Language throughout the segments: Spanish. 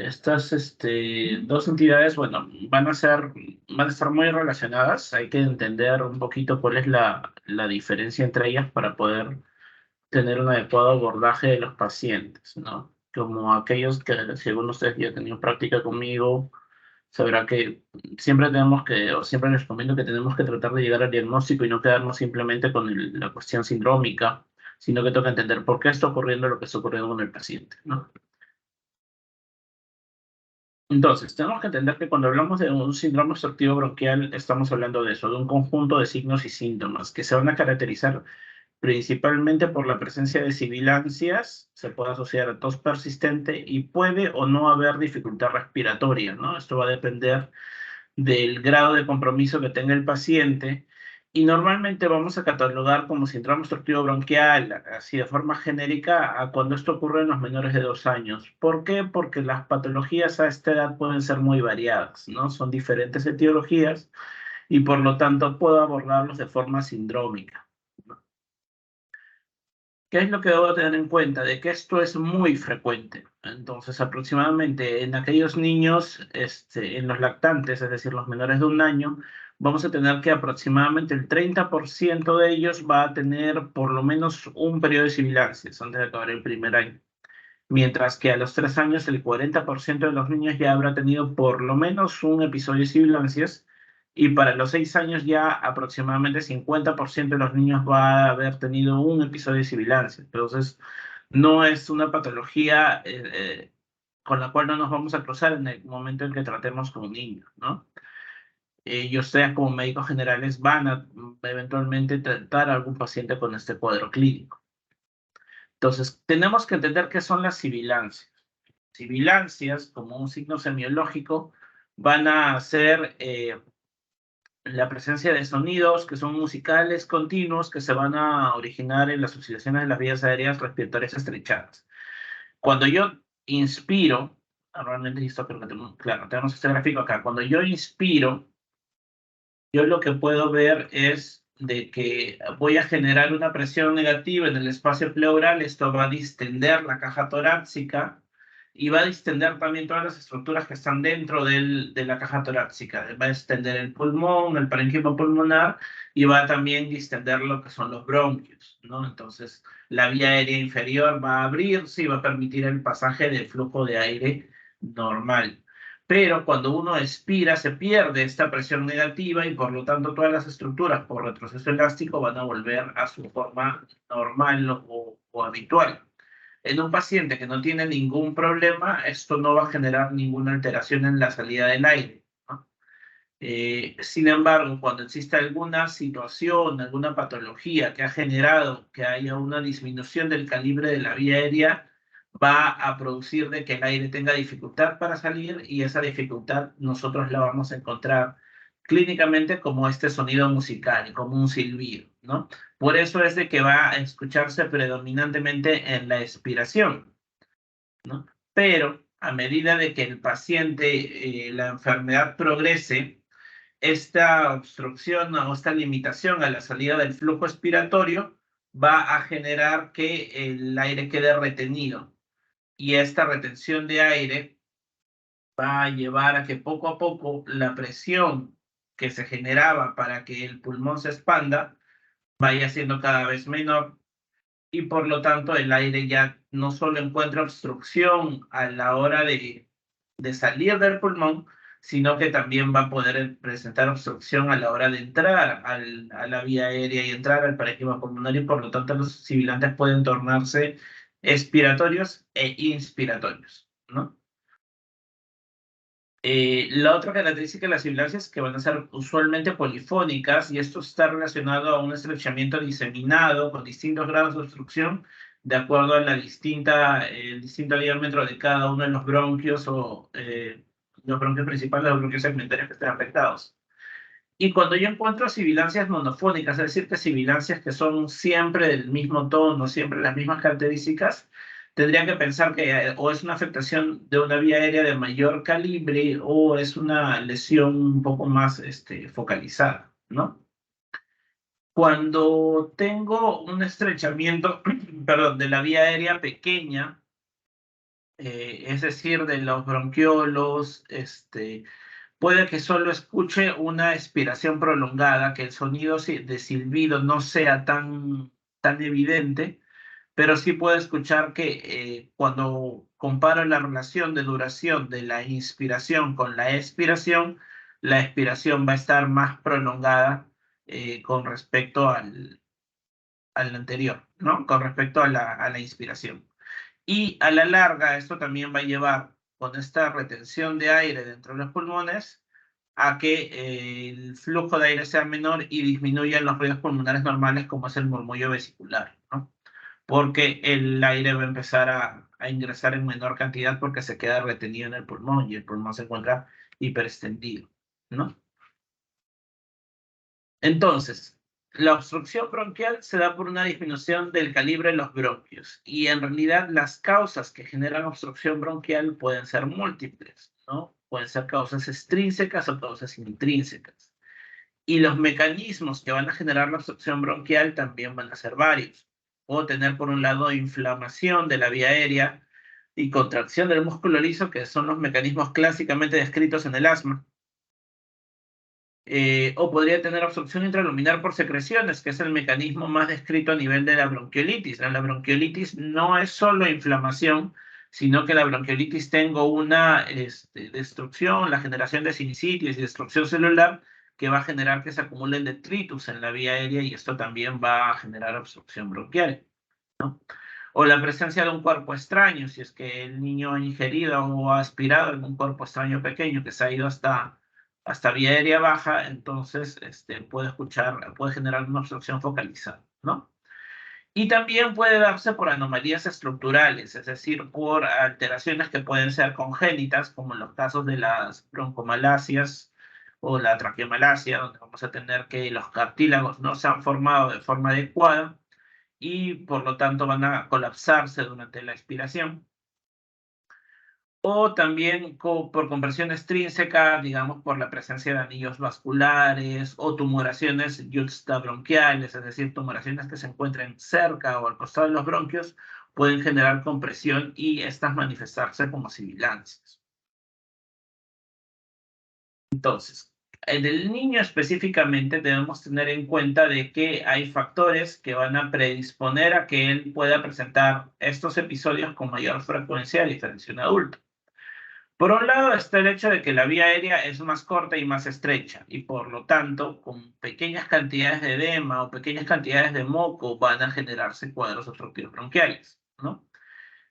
Estas dos entidades, bueno, van a estar muy relacionadas. Hay que entender un poquito cuál es la diferencia entre ellas para poder tener un adecuado abordaje de los pacientes, ¿no? Como aquellos que, según ustedes ya han tenido práctica conmigo, sabrá que siempre tenemos que, o siempre les recomiendo que tenemos que tratar de llegar al diagnóstico y no quedarnos simplemente con la cuestión sindrómica, sino que toca entender por qué está ocurriendo lo que está ocurriendo con el paciente, ¿no? Entonces, tenemos que entender que cuando hablamos de un síndrome obstructivo bronquial, estamos hablando de eso, de un conjunto de signos y síntomas que se van a caracterizar principalmente por la presencia de sibilancias, se puede asociar a tos persistente y puede o no haber dificultad respiratoria, ¿no? Esto va a depender del grado de compromiso que tenga el paciente. Y normalmente vamos a catalogar como síndrome obstructivo bronquial, así de forma genérica, a cuando esto ocurre en los menores de 2 años. ¿Por qué? Porque las patologías a esta edad pueden ser muy variadas, ¿no? Son diferentes etiologías y por lo tanto puedo abordarlos de forma sindrómica, ¿no? ¿Qué es lo que debo tener en cuenta? De que esto es muy frecuente. Entonces, aproximadamente en aquellos niños, en los lactantes, es decir, los menores de 1 año, vamos a tener que aproximadamente el 30% de ellos va a tener por lo menos un periodo de sibilancias antes de acabar el primer año. Mientras que a los 3 años el 40% de los niños ya habrá tenido por lo menos un episodio de sibilancias y para los 6 años ya aproximadamente 50% de los niños va a haber tenido un episodio de sibilancias. Entonces, no es una patología con la cual no nos vamos a cruzar en el momento en que tratemos con un niño, ¿no? Y ustedes como médicos generales van a eventualmente tratar a algún paciente con este cuadro clínico. Entonces, tenemos que entender qué son las sibilancias. Sibilancias, como un signo semiológico, van a ser la presencia de sonidos que son musicales continuos que se van a originar en las oscilaciones de las vías aéreas respiratorias estrechadas. Cuando yo inspiro, normalmente esto creo que claro, tenemos este gráfico acá. Cuando yo inspiro, yo lo que puedo ver es de que voy a generar una presión negativa en el espacio pleural, esto va a distender la caja torácica y va a distender también todas las estructuras que están dentro de la caja torácica. Va a extender el pulmón, el parénquima pulmonar y va a también distender lo que son los bronquios, ¿no? Entonces, la vía aérea inferior va a abrirse y va a permitir el pasaje del flujo de aire normal. Pero cuando uno expira se pierde esta presión negativa y por lo tanto todas las estructuras por retroceso elástico van a volver a su forma normal o habitual. En un paciente que no tiene ningún problema, esto no va a generar ninguna alteración en la salida del aire, ¿no? Sin embargo, cuando existe alguna situación, alguna patología que ha generado que haya una disminución del calibre de la vía aérea, va a producir de que el aire tenga dificultad para salir y esa dificultad nosotros la vamos a encontrar clínicamente como este sonido musical, como un silbido, ¿no? Por eso es de que va a escucharse predominantemente en la expiración, ¿no? Pero a medida de que el paciente, la enfermedad progrese, esta obstrucción o esta limitación a la salida del flujo expiratorio va a generar que el aire quede retenido y esta retención de aire va a llevar a que poco a poco la presión que se generaba para que el pulmón se expanda vaya siendo cada vez menor y por lo tanto el aire ya no solo encuentra obstrucción a la hora de salir del pulmón, sino que también va a poder presentar obstrucción a la hora de entrar a la vía aérea y entrar al parénquima pulmonar y por lo tanto los sibilantes pueden tornarse expiratorios e inspiratorios, ¿no? La otra característica de las sibilancias es que van a ser usualmente polifónicas y esto está relacionado a un estrechamiento diseminado con distintos grados de obstrucción de acuerdo a el distinto diámetro de cada uno de los bronquios o los bronquios principales o los bronquios segmentarios que estén afectados. Y cuando yo encuentro sibilancias monofónicas, es decir, que sibilancias que son siempre del mismo tono, siempre las mismas características, tendría que pensar que o es una afectación de una vía aérea de mayor calibre o es una lesión un poco más focalizada, ¿no? Cuando tengo un estrechamiento, perdón, de la vía aérea pequeña, es decir, de los bronquiolos, puede que solo escuche una expiración prolongada, que el sonido de silbido no sea tan evidente, pero sí puedo escuchar que cuando comparo la relación de duración de la inspiración con la expiración va a estar más prolongada con respecto al anterior, ¿no? Con respecto a la inspiración. Y a la larga, esto también va a llevar con esta retención de aire dentro de los pulmones a que el flujo de aire sea menor y disminuyan los ruidos pulmonares normales como es el murmullo vesicular, ¿no? Porque el aire va a empezar a ingresar en menor cantidad porque se queda retenido en el pulmón y el pulmón se encuentra hiperextendido, ¿no? Entonces, la obstrucción bronquial se da por una disminución del calibre de los bronquios y en realidad las causas que generan obstrucción bronquial pueden ser múltiples, ¿no? Pueden ser causas extrínsecas o causas intrínsecas. Y los mecanismos que van a generar la obstrucción bronquial también van a ser varios. Puedo tener por un lado inflamación de la vía aérea y contracción del músculo liso, que son los mecanismos clásicamente descritos en el asma. O podría tener obstrucción intraluminar por secreciones, que es el mecanismo más descrito a nivel de la bronquiolitis. La bronquiolitis no es solo inflamación, sino que la bronquiolitis tengo una destrucción, la generación de sinusitis y destrucción celular que va a generar que se acumulen detritus en la vía aérea y esto también va a generar obstrucción bronquial, ¿no? O la presencia de un cuerpo extraño, si es que el niño ha ingerido o ha aspirado en un cuerpo extraño pequeño que se ha ido hasta vía aérea baja, entonces puede generar una obstrucción focalizada, ¿no? Y también puede darse por anomalías estructurales, es decir, por alteraciones que pueden ser congénitas, como en los casos de las broncomalasias o la traqueomalacia, donde vamos a tener que los cartílagos no se han formado de forma adecuada y por lo tanto van a colapsarse durante la expiración. O también por compresión extrínseca, digamos, por la presencia de anillos vasculares o tumoraciones yuxtabronquiales, es decir, tumoraciones que se encuentren cerca o al costado de los bronquios, pueden generar compresión y estas manifestarse como sibilancias. Entonces, en el niño específicamente debemos tener en cuenta de que hay factores que van a predisponer a que él pueda presentar estos episodios con mayor frecuencia a diferencia de un adulto. Por un lado está el hecho de que la vía aérea es más corta y más estrecha y por lo tanto con pequeñas cantidades de edema o pequeñas cantidades de moco van a generarse cuadros obstructivos bronquiales, ¿no?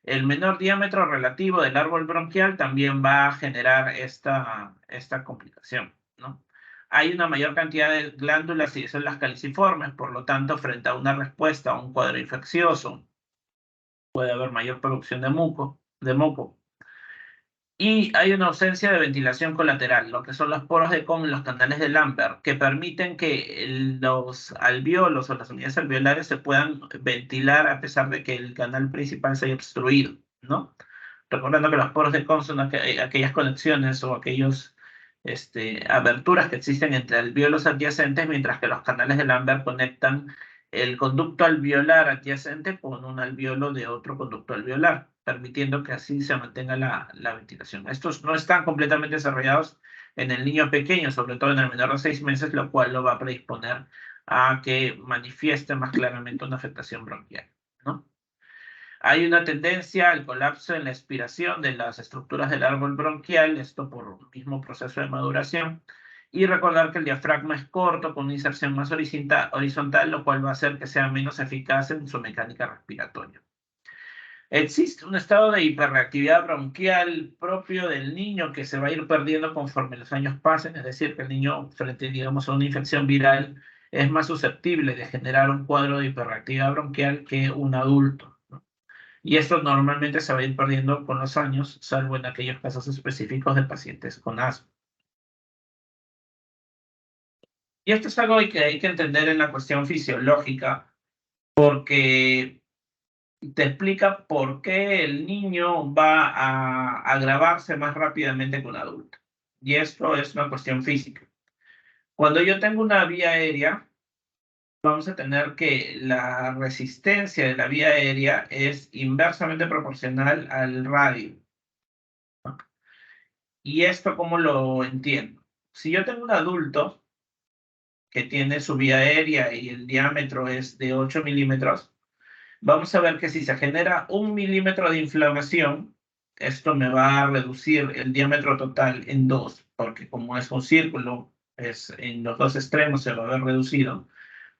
El menor diámetro relativo del árbol bronquial también va a generar esta complicación, ¿no? Hay una mayor cantidad de glándulas y son las caliciformes, por lo tanto, frente a una respuesta a un cuadro infeccioso, puede haber mayor producción de moco. Y hay una ausencia de ventilación colateral, lo que son los poros de Kohn y los canales de Lambert, que permiten que los alvéolos o las unidades alveolares se puedan ventilar a pesar de que el canal principal se haya obstruido, ¿no? Recordando que los poros de Kohn son aquellas conexiones o aquellas aberturas que existen entre alvéolos adyacentes, mientras que los canales de Lambert conectan el conducto alveolar adyacente con un alvéolo de otro conducto alveolar, permitiendo que así se mantenga la ventilación. Estos no están completamente desarrollados en el niño pequeño, sobre todo en el menor de 6 meses, lo cual lo va a predisponer a que manifieste más claramente una afectación bronquial, ¿no? Hay una tendencia al colapso en la expiración de las estructuras del árbol bronquial, esto por un mismo proceso de maduración, y recordar que el diafragma es corto, con una inserción más horizontal, lo cual va a hacer que sea menos eficaz en su mecánica respiratoria. Existe un estado de hiperreactividad bronquial propio del niño que se va a ir perdiendo conforme los años pasen, es decir, que el niño frente, digamos, a una infección viral es más susceptible de generar un cuadro de hiperreactividad bronquial que un adulto, ¿no? Y esto normalmente se va a ir perdiendo con los años, salvo en aquellos casos específicos de pacientes con asma. Y esto es algo que hay que entender en la cuestión fisiológica, porque te explica por qué el niño va a agravarse más rápidamente que un adulto. Y esto es una cuestión física. Cuando yo tengo una vía aérea, vamos a tener que la resistencia de la vía aérea es inversamente proporcional al radio. ¿Y esto cómo lo entiendo? Si yo tengo un adulto que tiene su vía aérea y el diámetro es de 8 milímetros, vamos a ver que si se genera 1 milímetro de inflamación, esto me va a reducir el diámetro total en 2, porque como es un círculo, en los dos extremos se va a ver reducido.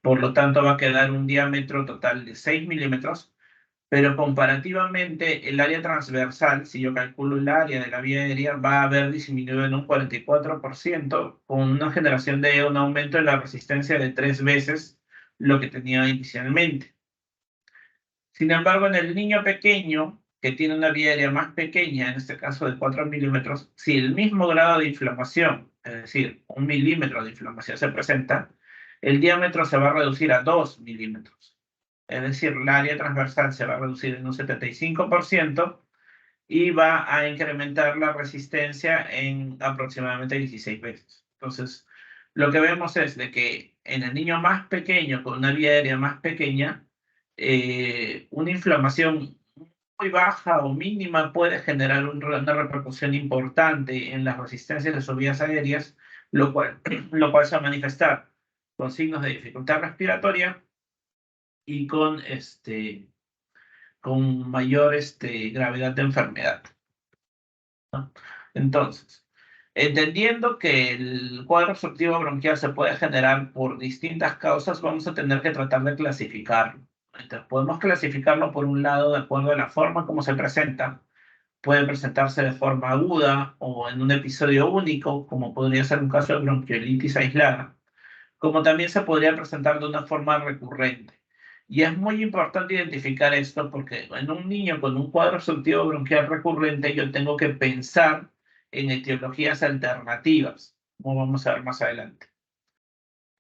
Por lo tanto, va a quedar un diámetro total de 6 milímetros, pero comparativamente el área transversal, si yo calculo el área de la vía aérea, va a haber disminuido en un 44%, con una generación de un aumento de la resistencia de 3 veces lo que tenía inicialmente. Sin embargo, en el niño pequeño, que tiene una vía aérea más pequeña, en este caso de 4 milímetros, si el mismo grado de inflamación, es decir, 1 milímetro de inflamación se presenta, el diámetro se va a reducir a 2 milímetros. Es decir, el área transversal se va a reducir en un 75% y va a incrementar la resistencia en aproximadamente 16 veces. Entonces, lo que vemos es de que en el niño más pequeño, con una vía aérea más pequeña, una inflamación muy baja o mínima puede generar una repercusión importante en las resistencias de sus vías aéreas, lo cual se va a manifestar con signos de dificultad respiratoria y con mayor gravedad de enfermedad, ¿no? Entonces, entendiendo que el cuadro obstructivo bronquial se puede generar por distintas causas, vamos a tener que tratar de clasificarlo. Entonces, podemos clasificarlo por un lado de acuerdo a la forma como se presenta. Puede presentarse de forma aguda o en un episodio único, como podría ser un caso de bronquiolitis aislada, como también se podría presentar de una forma recurrente. Y es muy importante identificar esto porque en un niño con un cuadro obstructivo bronquial recurrente yo tengo que pensar en etiologías alternativas, como vamos a ver más adelante.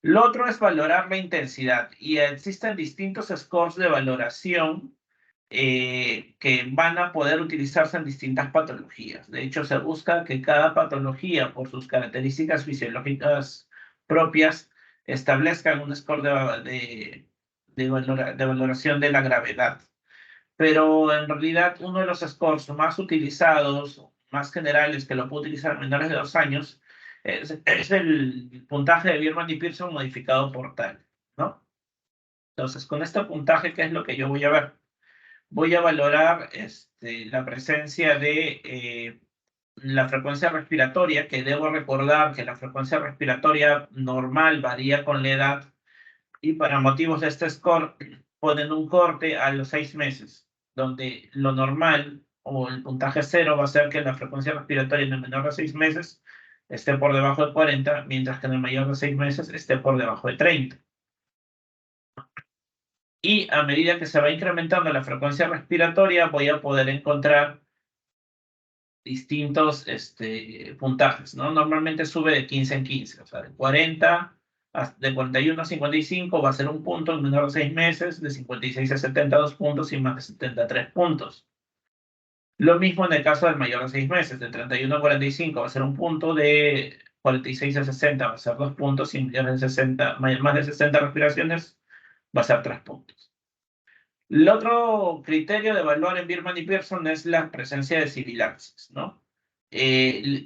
Lo otro es valorar la intensidad y existen distintos scores de valoración que van a poder utilizarse en distintas patologías. De hecho, se busca que cada patología, por sus características fisiológicas propias, establezcan un score de valoración de la gravedad. Pero en realidad uno de los scores más utilizados, más generales, que lo puede utilizar menores de 2 años, es el puntaje de Biermann y Pearson modificado por tal, ¿no? Entonces, con este puntaje, ¿qué es lo que yo voy a ver? Voy a valorar la presencia de la frecuencia respiratoria, que debo recordar que la frecuencia respiratoria normal varía con la edad, y para motivos de este score ponen un corte a los 6 meses, donde lo normal o el puntaje cero va a ser que la frecuencia respiratoria en el menor de 6 meses esté por debajo de 40, mientras que en el mayor de 6 meses esté por debajo de 30. Y a medida que se va incrementando la frecuencia respiratoria, voy a poder encontrar distintos puntajes, ¿no? Normalmente sube de 15 en 15, o sea, de 41 a 55 va a ser un punto en menor de 6 meses, de 56 a 70 2 puntos y más de 73 puntos. Lo mismo en el caso del mayor de 6 meses, de 31 a 45 va a ser un punto, de 46 a 60 va a ser 2 puntos y más de 60 respiraciones va a ser 3 puntos. El otro criterio de evaluar en Biermann y Pearson es la presencia de sibilancias, ¿no?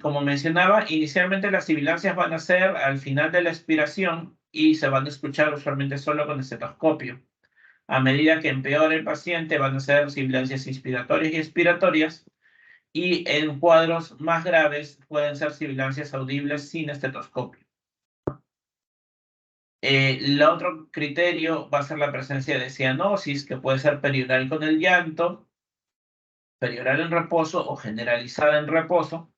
Como mencionaba, inicialmente las sibilancias van a ser al final de la expiración y se van a escuchar usualmente solo con estetoscopio. A medida que empeora el paciente van a ser sibilancias inspiratorias y expiratorias, y en cuadros más graves pueden ser sibilancias audibles sin estetoscopio. El otro criterio va a ser la presencia de cianosis, que puede ser perioral con el llanto, perioral en reposo o generalizada en reposo,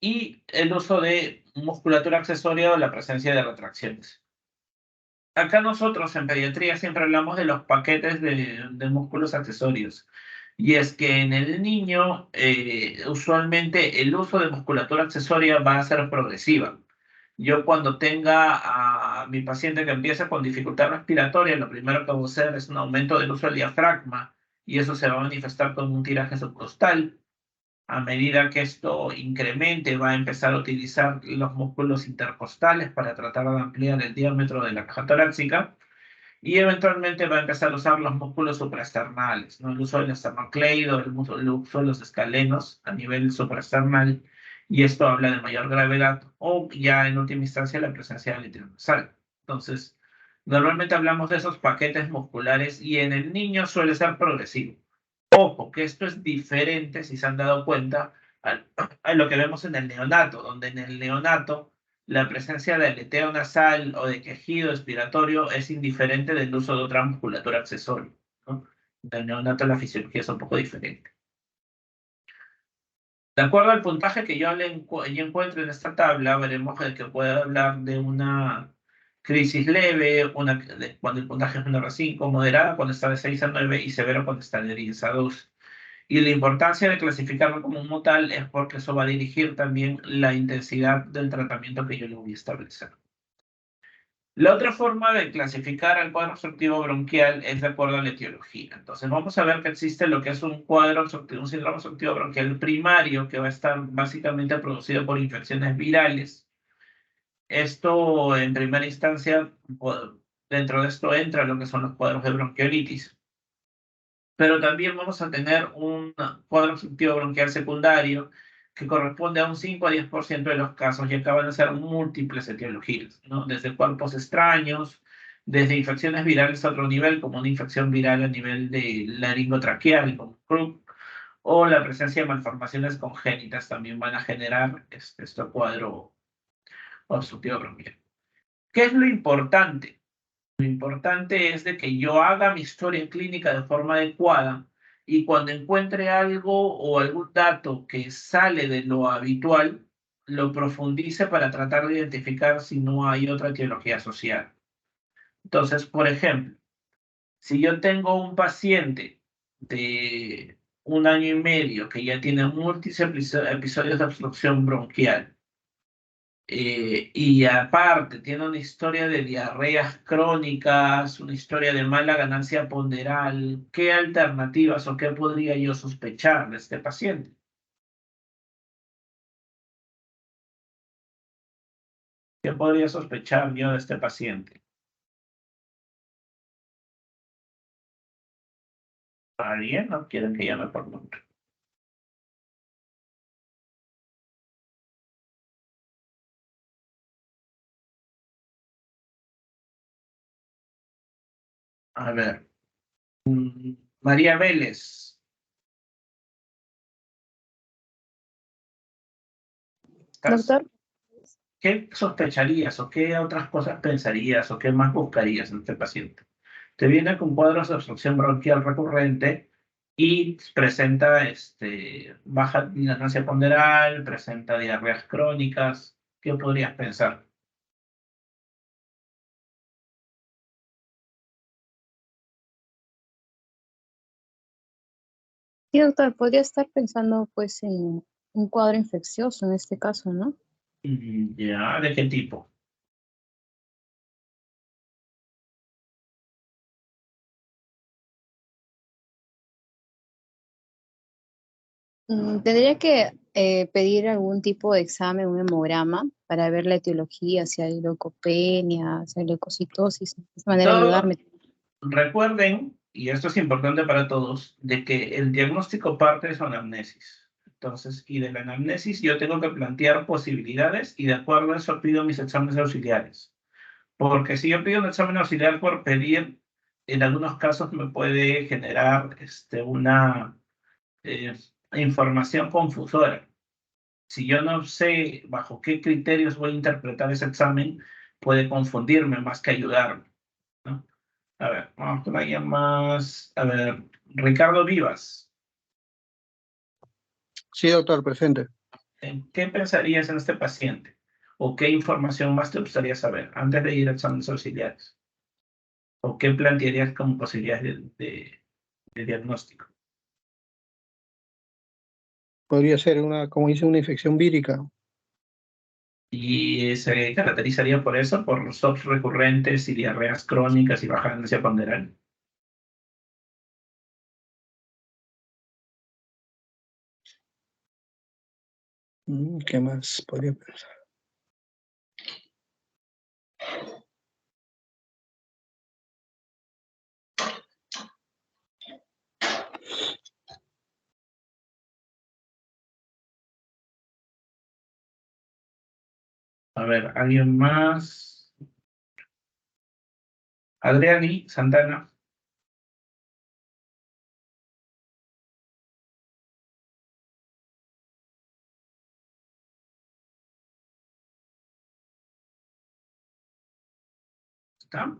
y el uso de musculatura accesoria o la presencia de retracciones. Acá nosotros en pediatría siempre hablamos de los paquetes de músculos accesorios. Y es que en el niño, usualmente el uso de musculatura accesoria va a ser progresiva. Yo cuando tenga a mi paciente que empieza con dificultad respiratoria, lo primero que voy a hacer es un aumento del uso del diafragma y eso se va a manifestar con un tiraje subcostal. A medida que esto incremente, va a empezar a utilizar los músculos intercostales para tratar de ampliar el diámetro de la caja torácica. y eventualmente va a empezar a usar los músculos supraesternales, ¿no? El uso del esternocleido, el uso de los escalenos a nivel supraesternal, y esto habla de mayor gravedad, o ya en última instancia la presencia del líquido nasal. Entonces, normalmente hablamos de esos paquetes musculares y en el niño suele ser progresivo. Ojo, que esto es diferente, si se han dado cuenta, a lo que vemos en el neonato, donde en el neonato la presencia de aleteo nasal o de quejido expiratorio es indiferente del uso de otra musculatura accesoria, ¿no? En el neonato la fisiología es un poco diferente. De acuerdo al puntaje que yo encuentro en esta tabla, veremos que puede hablar de una crisis leve, cuando el puntaje es menor a 5, moderada cuando está de 6 a 9 y severo cuando está de 10 a 12. Y la importancia de clasificarlo como un tal es porque eso va a dirigir también la intensidad del tratamiento que yo le voy a establecer. La otra forma de clasificar al cuadro obstructivo bronquial es de acuerdo a la etiología. Entonces vamos a ver que existe lo que es un un síndrome obstructivo bronquial primario, que va a estar básicamente producido por infecciones virales. Esto en primera instancia, dentro de esto entra lo que son los cuadros de bronquiolitis. Pero también vamos a tener un cuadro obstructivo bronquial secundario que corresponde a un 5 a 10% de los casos y acaban de ser múltiples etiologías, ¿no? Desde cuerpos extraños, desde infecciones virales a otro nivel, como una infección viral a nivel de laringotraqueal, como Croup, o la presencia de malformaciones congénitas también van a generar este cuadro obstructivo bronquial. ¿Qué es lo importante? Lo importante es de que yo haga mi historia clínica de forma adecuada y cuando encuentre algo o algún dato que sale de lo habitual, lo profundice para tratar de identificar si no hay otra etiología asociada. Entonces, por ejemplo, si yo tengo un paciente de 1 año y medio que ya tiene múltiples episodios de obstrucción bronquial, y aparte, tiene una historia de diarreas crónicas, una historia de mala ganancia ponderal. ¿Qué alternativas o qué podría yo sospechar de este paciente? ¿Qué podría sospechar yo de este paciente? ¿Alguien? ¿No quieren que llame por nombre? A ver. María Vélez. ¿Estás? Doctor, ¿Qué sospecharías o qué otras cosas pensarías o qué más buscarías en este paciente? Te viene con cuadros de obstrucción bronquial recurrente y presenta baja ganancia ponderal, presenta diarreas crónicas. ¿Qué podrías pensar? sí, doctor, podría estar pensando pues en un cuadro infeccioso en este caso, ¿no? Ya, ¿de qué tipo? Tendría que pedir algún tipo de examen, un hemograma, para ver la etiología, si hay leucopenia, si hay leucocitosis, de esa manera Todo, ayudarme. recuerden, y esto es importante para todos, de que el diagnóstico parte de su anamnesis. Entonces, y de la anamnesis yo tengo que plantear posibilidades y de acuerdo a eso pido mis exámenes auxiliares. Porque si yo pido un examen auxiliar por pedir, en algunos casos me puede generar una eh, información confusora. Si yo no sé bajo qué criterios voy a interpretar ese examen, puede confundirme más que ayudarme, ¿no? A ver, vamos con alguien más. A ver, Ricardo Vivas, Sí, doctor, presente. ¿en qué pensarías en este paciente? ¿O qué información más te gustaría saber antes de ir a exámenes auxiliares? ¿O qué plantearías como posibilidades de diagnóstico? Podría ser una, como dice, una infección vírica. Y se caracterizaría por eso, por SOPs recurrentes y diarreas crónicas y baja ganancia ponderal. ¿Qué más podría pensar? A ver, ¿alguien más? Adriani, Santana. ¿Está?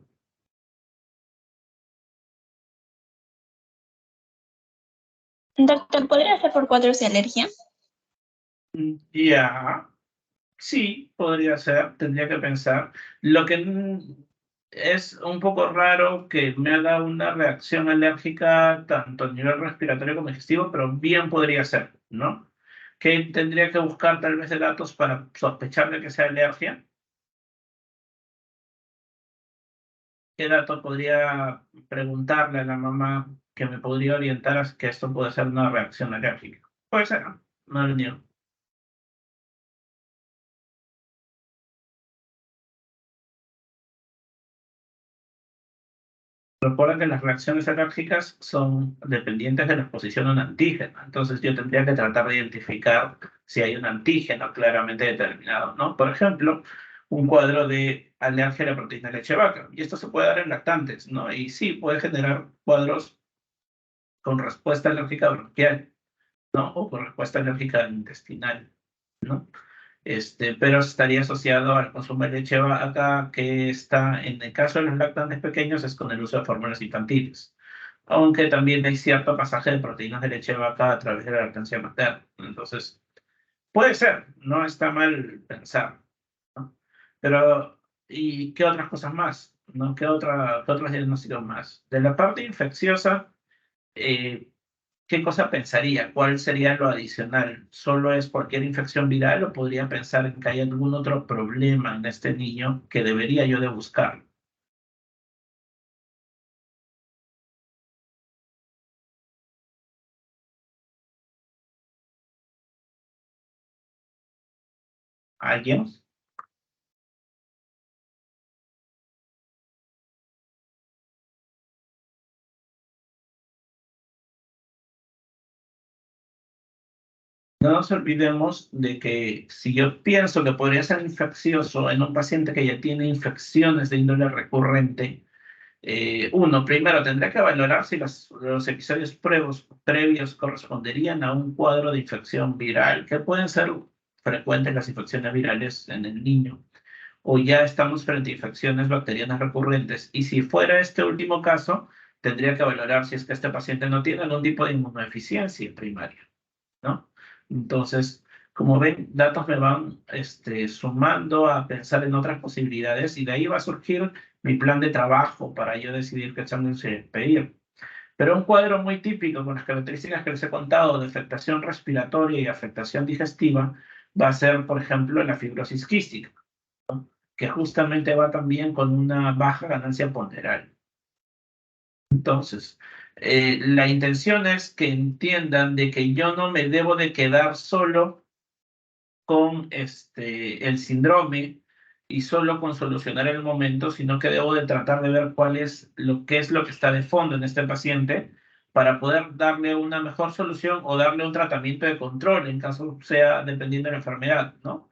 Doctor, ¿podría ser por cuadros de alergia? Ya, sí, podría ser, tendría que pensar. Lo que es un poco raro que me haga una reacción alérgica tanto a nivel respiratorio como digestivo, pero bien podría ser, ¿no? Que tendría que buscar tal vez de datos para sospechar de que sea alergia. ¿Qué dato podría preguntarle a la mamá que me podría orientar a que esto puede ser una reacción alérgica? Puede ser, ¿no? No lo niego. Recuerda que las reacciones alérgicas son dependientes de la exposición a un antígeno. Entonces yo tendría que tratar de identificar si hay un antígeno claramente determinado, ¿no? Por ejemplo, un cuadro de alergia a la proteína de leche de vaca. Y esto se puede dar en lactantes, ¿no? Y sí, puede generar cuadros con respuesta alérgica bronquial, ¿no? O con respuesta alérgica intestinal, ¿no? Pero estaría asociado al consumo de leche de vaca que está, en el caso de los lactantes pequeños, es con el uso de fórmulas infantiles. Aunque también hay cierto pasaje de proteínas de leche de vaca a través de la lactancia materna. Entonces, puede ser, no está mal pensar, ¿no? Pero, ¿y qué otras cosas más? ¿No? ¿Qué otros diagnósticos más? De la parte infecciosa, eh, ¿qué cosa pensaría? ¿Cuál sería lo adicional? ¿Solo es cualquier infección viral o podría pensar en que hay algún otro problema en este niño que debería yo de buscar? ¿Alguien? No nos olvidemos de que si yo pienso que podría ser infeccioso en un paciente que ya tiene infecciones de índole recurrente, uno, primero tendría que valorar si los episodios previos corresponderían a un cuadro de infección viral, que pueden ser frecuentes las infecciones virales en el niño, o ya estamos frente a infecciones bacterianas recurrentes. Y si fuera este último caso, tendría que valorar si es que este paciente no tiene algún tipo de inmunodeficiencia primaria, ¿no? Entonces, como ven, datos me van sumando a pensar en otras posibilidades y de ahí va a surgir mi plan de trabajo para yo decidir qué examen pedir. Pero un cuadro muy típico con las características que les he contado de afectación respiratoria y afectación digestiva va a ser, por ejemplo, la fibrosis quística, que justamente va también con una baja ganancia ponderal. Entonces, la intención es que entiendan de que yo no me debo de quedar solo con el síndrome y solo con solucionar el momento, sino que debo de tratar de ver qué es lo que está de fondo en este paciente para poder darle una mejor solución o darle un tratamiento de control en caso sea dependiendo de la enfermedad, ¿no?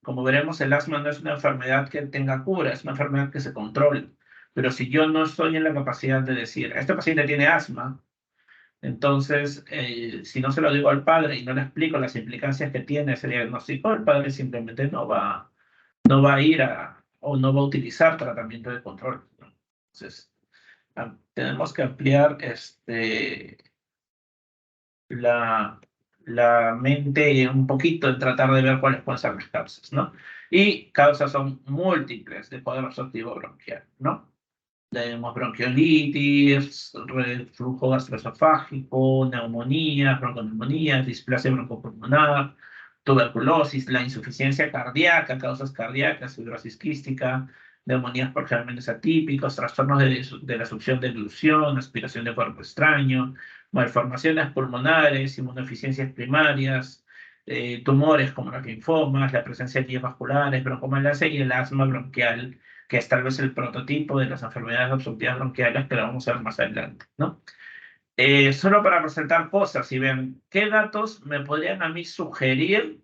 Como veremos, el asma no es una enfermedad que tenga cura, es una enfermedad que se controla. Pero si yo no estoy en la capacidad de decir, este paciente tiene asma, entonces, si no se lo digo al padre y no le explico las implicancias que tiene ese diagnóstico, el padre simplemente no va a ir o no va a utilizar tratamiento de control, ¿no? Entonces, tenemos que ampliar la, la mente un poquito en tratar de ver cuáles pueden ser las causas, ¿no? Y causas son múltiples de cuadro obstructivo bronquial, ¿no? Tenemos bronquiolitis, reflujo gastroesofágico, neumonía, bronconeumonía, displasia broncopulmonar, tuberculosis, la insuficiencia cardíaca, causas cardíacas, fibrosis quística, neumonías por gérmenes atípicos, trastornos de la succión de glución, aspiración de cuerpo extraño, malformaciones pulmonares, inmunodeficiencias primarias, tumores como los linfomas, la presencia de guías vasculares, broncomalacia y el asma bronquial, que es tal vez el prototipo de las enfermedades obstructivas bronquiales que lo vamos a ver más adelante, ¿no? Solo para presentar cosas y ver qué datos me podrían a mí sugerir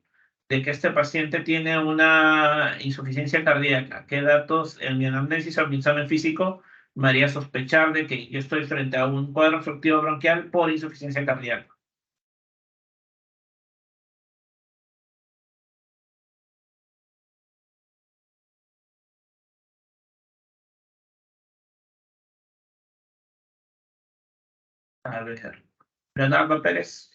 de que este paciente tiene una insuficiencia cardíaca? ¿Qué datos en mi anamnesis o mi examen físico me haría sospechar de que yo estoy frente a un cuadro obstructivo bronquial por insuficiencia cardíaca? A ver, Leonardo Pérez.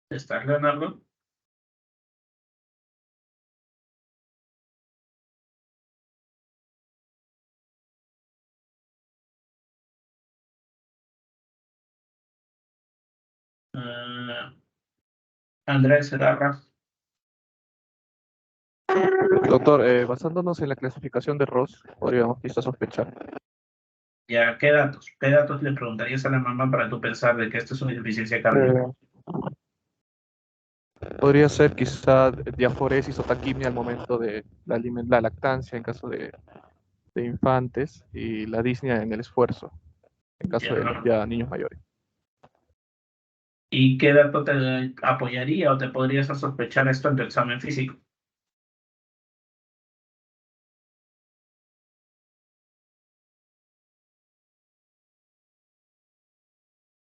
¿Está Leonardo? Ah, Andrés Segarra. Doctor, basándonos en la clasificación de Ross, podríamos quizás sospechar. Ya, ¿qué datos? ¿Qué datos le preguntarías a la mamá para tú pensar de que esto es una insuficiencia cardíaca? Podría ser quizá diaforesis o taquimia al momento de la lactancia en caso de infantes y la disnea en el esfuerzo en caso de Ya. ya niños mayores. ¿Y qué dato te apoyaría o te podrías sospechar esto en tu examen físico?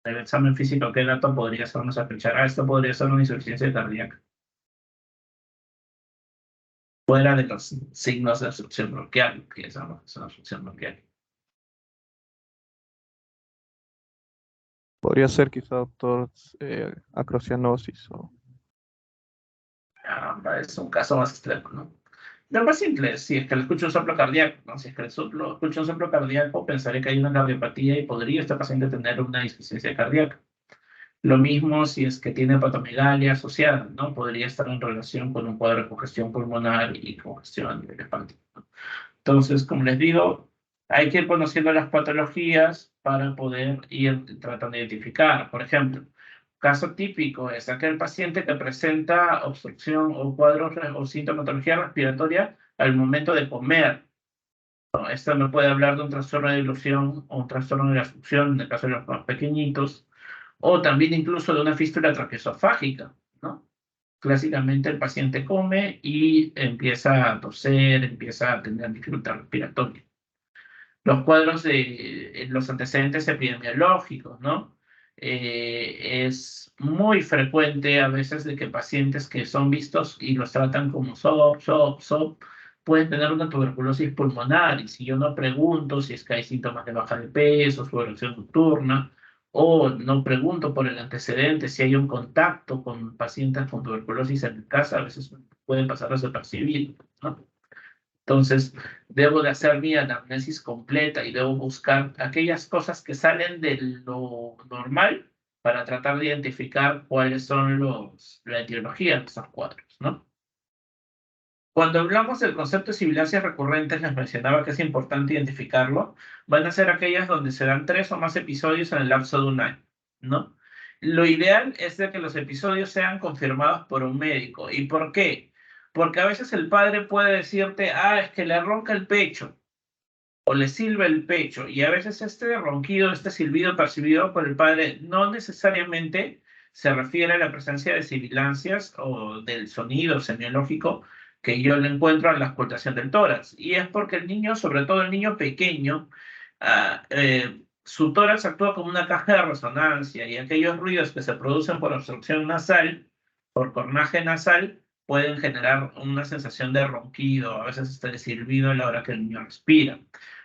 El examen físico, ¿qué dato podría hacernos sospechar? Ah, esto podría ser una insuficiencia cardíaca. Fuera de los signos de obstrucción bronquial, que es una obstrucción bronquial. Podría ser quizá, doctor, acrocianosis o... Caramba, es un caso más extremo, ¿no? Lo más simple, si es que le escucho un soplo cardíaco, ¿no? Si es que escucho un soplo cardíaco, pensaré que hay una cardiopatía y podría este paciente tener una insuficiencia cardíaca. Lo mismo si es que tiene patomegalia asociada, ¿no? Podría estar en relación con un cuadro de congestión pulmonar y congestión a nivel hepático, ¿no? Entonces, como les digo, hay que ir conociendo las patologías para poder ir tratando de identificar. Por ejemplo, caso típico es aquel paciente que presenta obstrucción o cuadros o sintomatología respiratoria al momento de comer. ¿No? Esto me puede hablar de un trastorno de dilución o un trastorno de la succión, en el caso de los más pequeñitos, o también incluso de una fístula traqueosofágica, ¿no? Clásicamente el paciente come y empieza a toser, empieza a tener dificultad respiratoria. Los cuadros de los antecedentes epidemiológicos, ¿no? Es muy frecuente a veces de que pacientes que son vistos y los tratan como SOP, pueden tener una tuberculosis pulmonar. Y si yo no pregunto si es que hay síntomas de baja de peso, sudoración nocturna, o no pregunto por el antecedente, si hay un contacto con pacientes con tuberculosis en casa, a veces pueden pasar desapercibido, ¿no? Entonces, debo de hacer mi anamnesis completa y debo buscar aquellas cosas que salen de lo normal para tratar de identificar cuáles son la etiología de estos cuadros, ¿no? Cuando hablamos del concepto de sibilancias recurrentes, les mencionaba que es importante identificarlo. Van a ser aquellas donde se dan 3 o más episodios en el lapso de un año, ¿no? Lo ideal es de que los episodios sean confirmados por un médico. ¿Y por qué? Porque a veces el padre puede decirte, ah, es que le ronca el pecho o le silba el pecho. Y a veces este ronquido, este silbido percibido por el padre no necesariamente se refiere a la presencia de sibilancias o del sonido semiológico que yo le encuentro en la auscultación del tórax. Y es porque el niño, sobre todo el niño pequeño, su tórax actúa como una caja de resonancia y aquellos ruidos que se producen por obstrucción nasal, por cornaje nasal, pueden generar una sensación de ronquido, a veces hasta de silbido a la hora que el niño respira.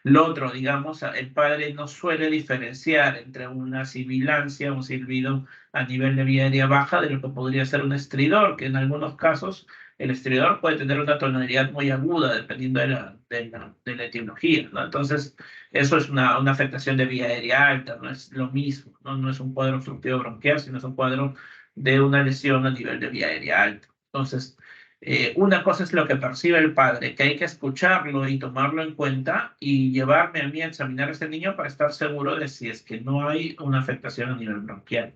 Lo otro, digamos, el padre no suele diferenciar entre una sibilancia, un silbido a nivel de vía aérea baja, de lo que podría ser un estridor, que en algunos casos el estridor puede tener una tonalidad muy aguda, dependiendo de la etiología, ¿no? Entonces, eso es una afectación de vía aérea alta, no es lo mismo, ¿no? No es un cuadro obstructivo bronquial, sino es un cuadro de una lesión a nivel de vía aérea alta. Entonces, una cosa es lo que percibe el padre, que hay que escucharlo y tomarlo en cuenta y llevarme a mí a examinar a este niño para estar seguro de si es que no hay una afectación a nivel bronquial.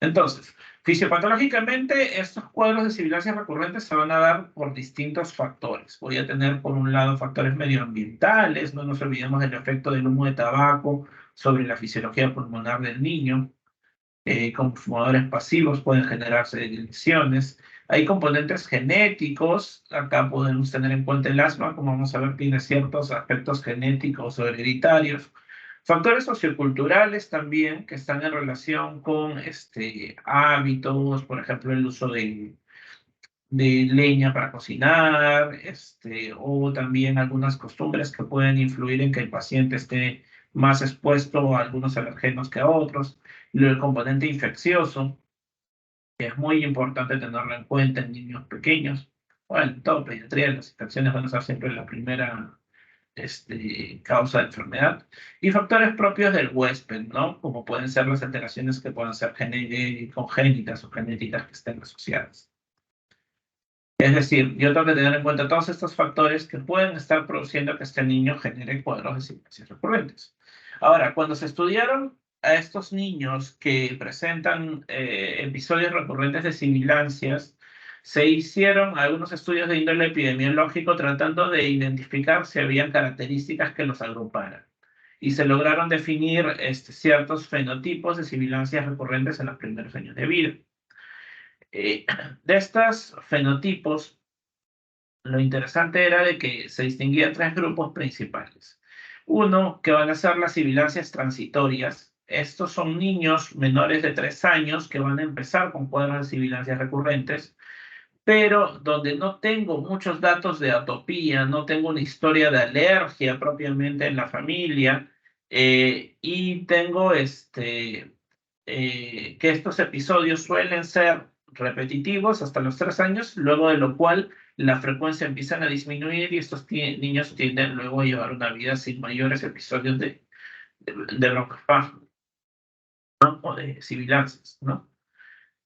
Entonces, Fisiopatológicamente, estos cuadros de sibilancias recurrentes se van a dar por distintos factores. Voy a tener, por un lado, factores medioambientales. No nos olvidemos del efecto del humo de tabaco sobre la fisiología pulmonar del niño. Como fumadores pasivos pueden generarse lesiones. Hay componentes genéticos. Acá podemos tener en cuenta el asma, como vamos a ver, tiene ciertos aspectos genéticos o hereditarios. Factores socioculturales también que están en relación con hábitos, por ejemplo, el uso de leña para cocinar, o también algunas costumbres que pueden influir en que el paciente esté más expuesto a algunos alergenos que a otros. Y luego el componente infeccioso, que es muy importante tenerlo en cuenta en niños pequeños. Bueno, en toda pediatría las infecciones van a ser siempre la primera causa de enfermedad, y factores propios del huésped, ¿no? Como pueden ser las alteraciones que puedan ser congénitas o genéticas que estén asociadas. Es decir, yo tengo que tener en cuenta todos estos factores que pueden estar produciendo que este niño genere cuadros de sibilancias recurrentes. Ahora, cuando se estudiaron a estos niños que presentan episodios recurrentes de sibilancias, se hicieron algunos estudios de índole epidemiológico tratando de identificar si habían características que los agruparan. Y se lograron definir ciertos fenotipos de sibilancias recurrentes en los primeros años de vida. De estos fenotipos, lo interesante era de que se distinguían tres grupos principales. Uno, que van a ser las sibilancias transitorias. Estos son niños menores de 3 años que van a empezar con cuadros de sibilancias recurrentes, pero donde no tengo muchos datos de atopía, no tengo una historia de alergia propiamente en la familia, y tengo que estos episodios suelen ser repetitivos hasta los 3 años, luego de lo cual la frecuencia empieza a disminuir y estos niños tienden luego a llevar una vida sin mayores episodios de broncoespasmo, ¿no? O de sibilancias, ¿no?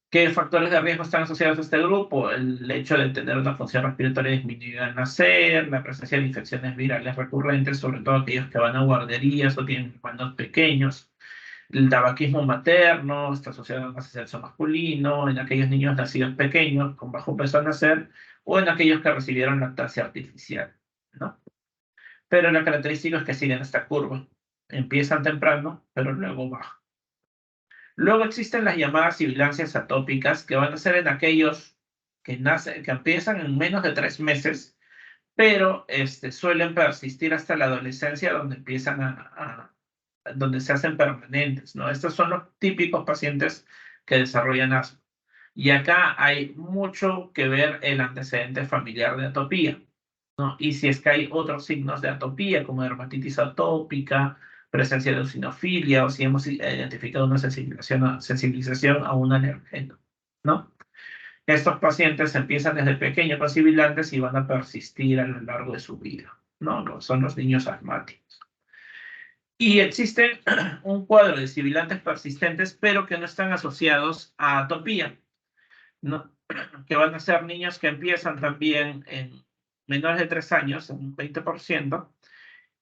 ¿Qué factores de riesgo están asociados a este grupo? El hecho de tener una función respiratoria disminuida al nacer, la presencia de infecciones virales recurrentes, sobre todo aquellos que van a guarderías o tienen hermanos pequeños. El tabaquismo materno está asociado a más sexo masculino, en aquellos niños nacidos pequeños, con bajo peso al nacer, o en aquellos que recibieron lactancia artificial, ¿no? Pero la característica es que siguen esta curva. Empiezan temprano, pero luego bajan. Luego existen las llamadas sibilancias atópicas, que van a ser en aquellos que empiezan en menos de 3 meses, pero suelen persistir hasta la adolescencia, donde empiezan donde se hacen permanentes, ¿no? Estos son los típicos pacientes que desarrollan asma. Y acá hay mucho que ver el antecedente familiar de atopía, ¿no? Y si es que hay otros signos de atopía, como dermatitis atópica, presencia de eosinofilia, o si hemos identificado una sensibilización a un alergeno, ¿no? Estos pacientes empiezan desde pequeños con sibilantes y van a persistir a lo largo de su vida, ¿no? Son los niños asmáticos. Y existe un cuadro de sibilantes persistentes, pero que no están asociados a atopía, ¿no? Que van a ser niños que empiezan también en menores de 3 años, en un 20%,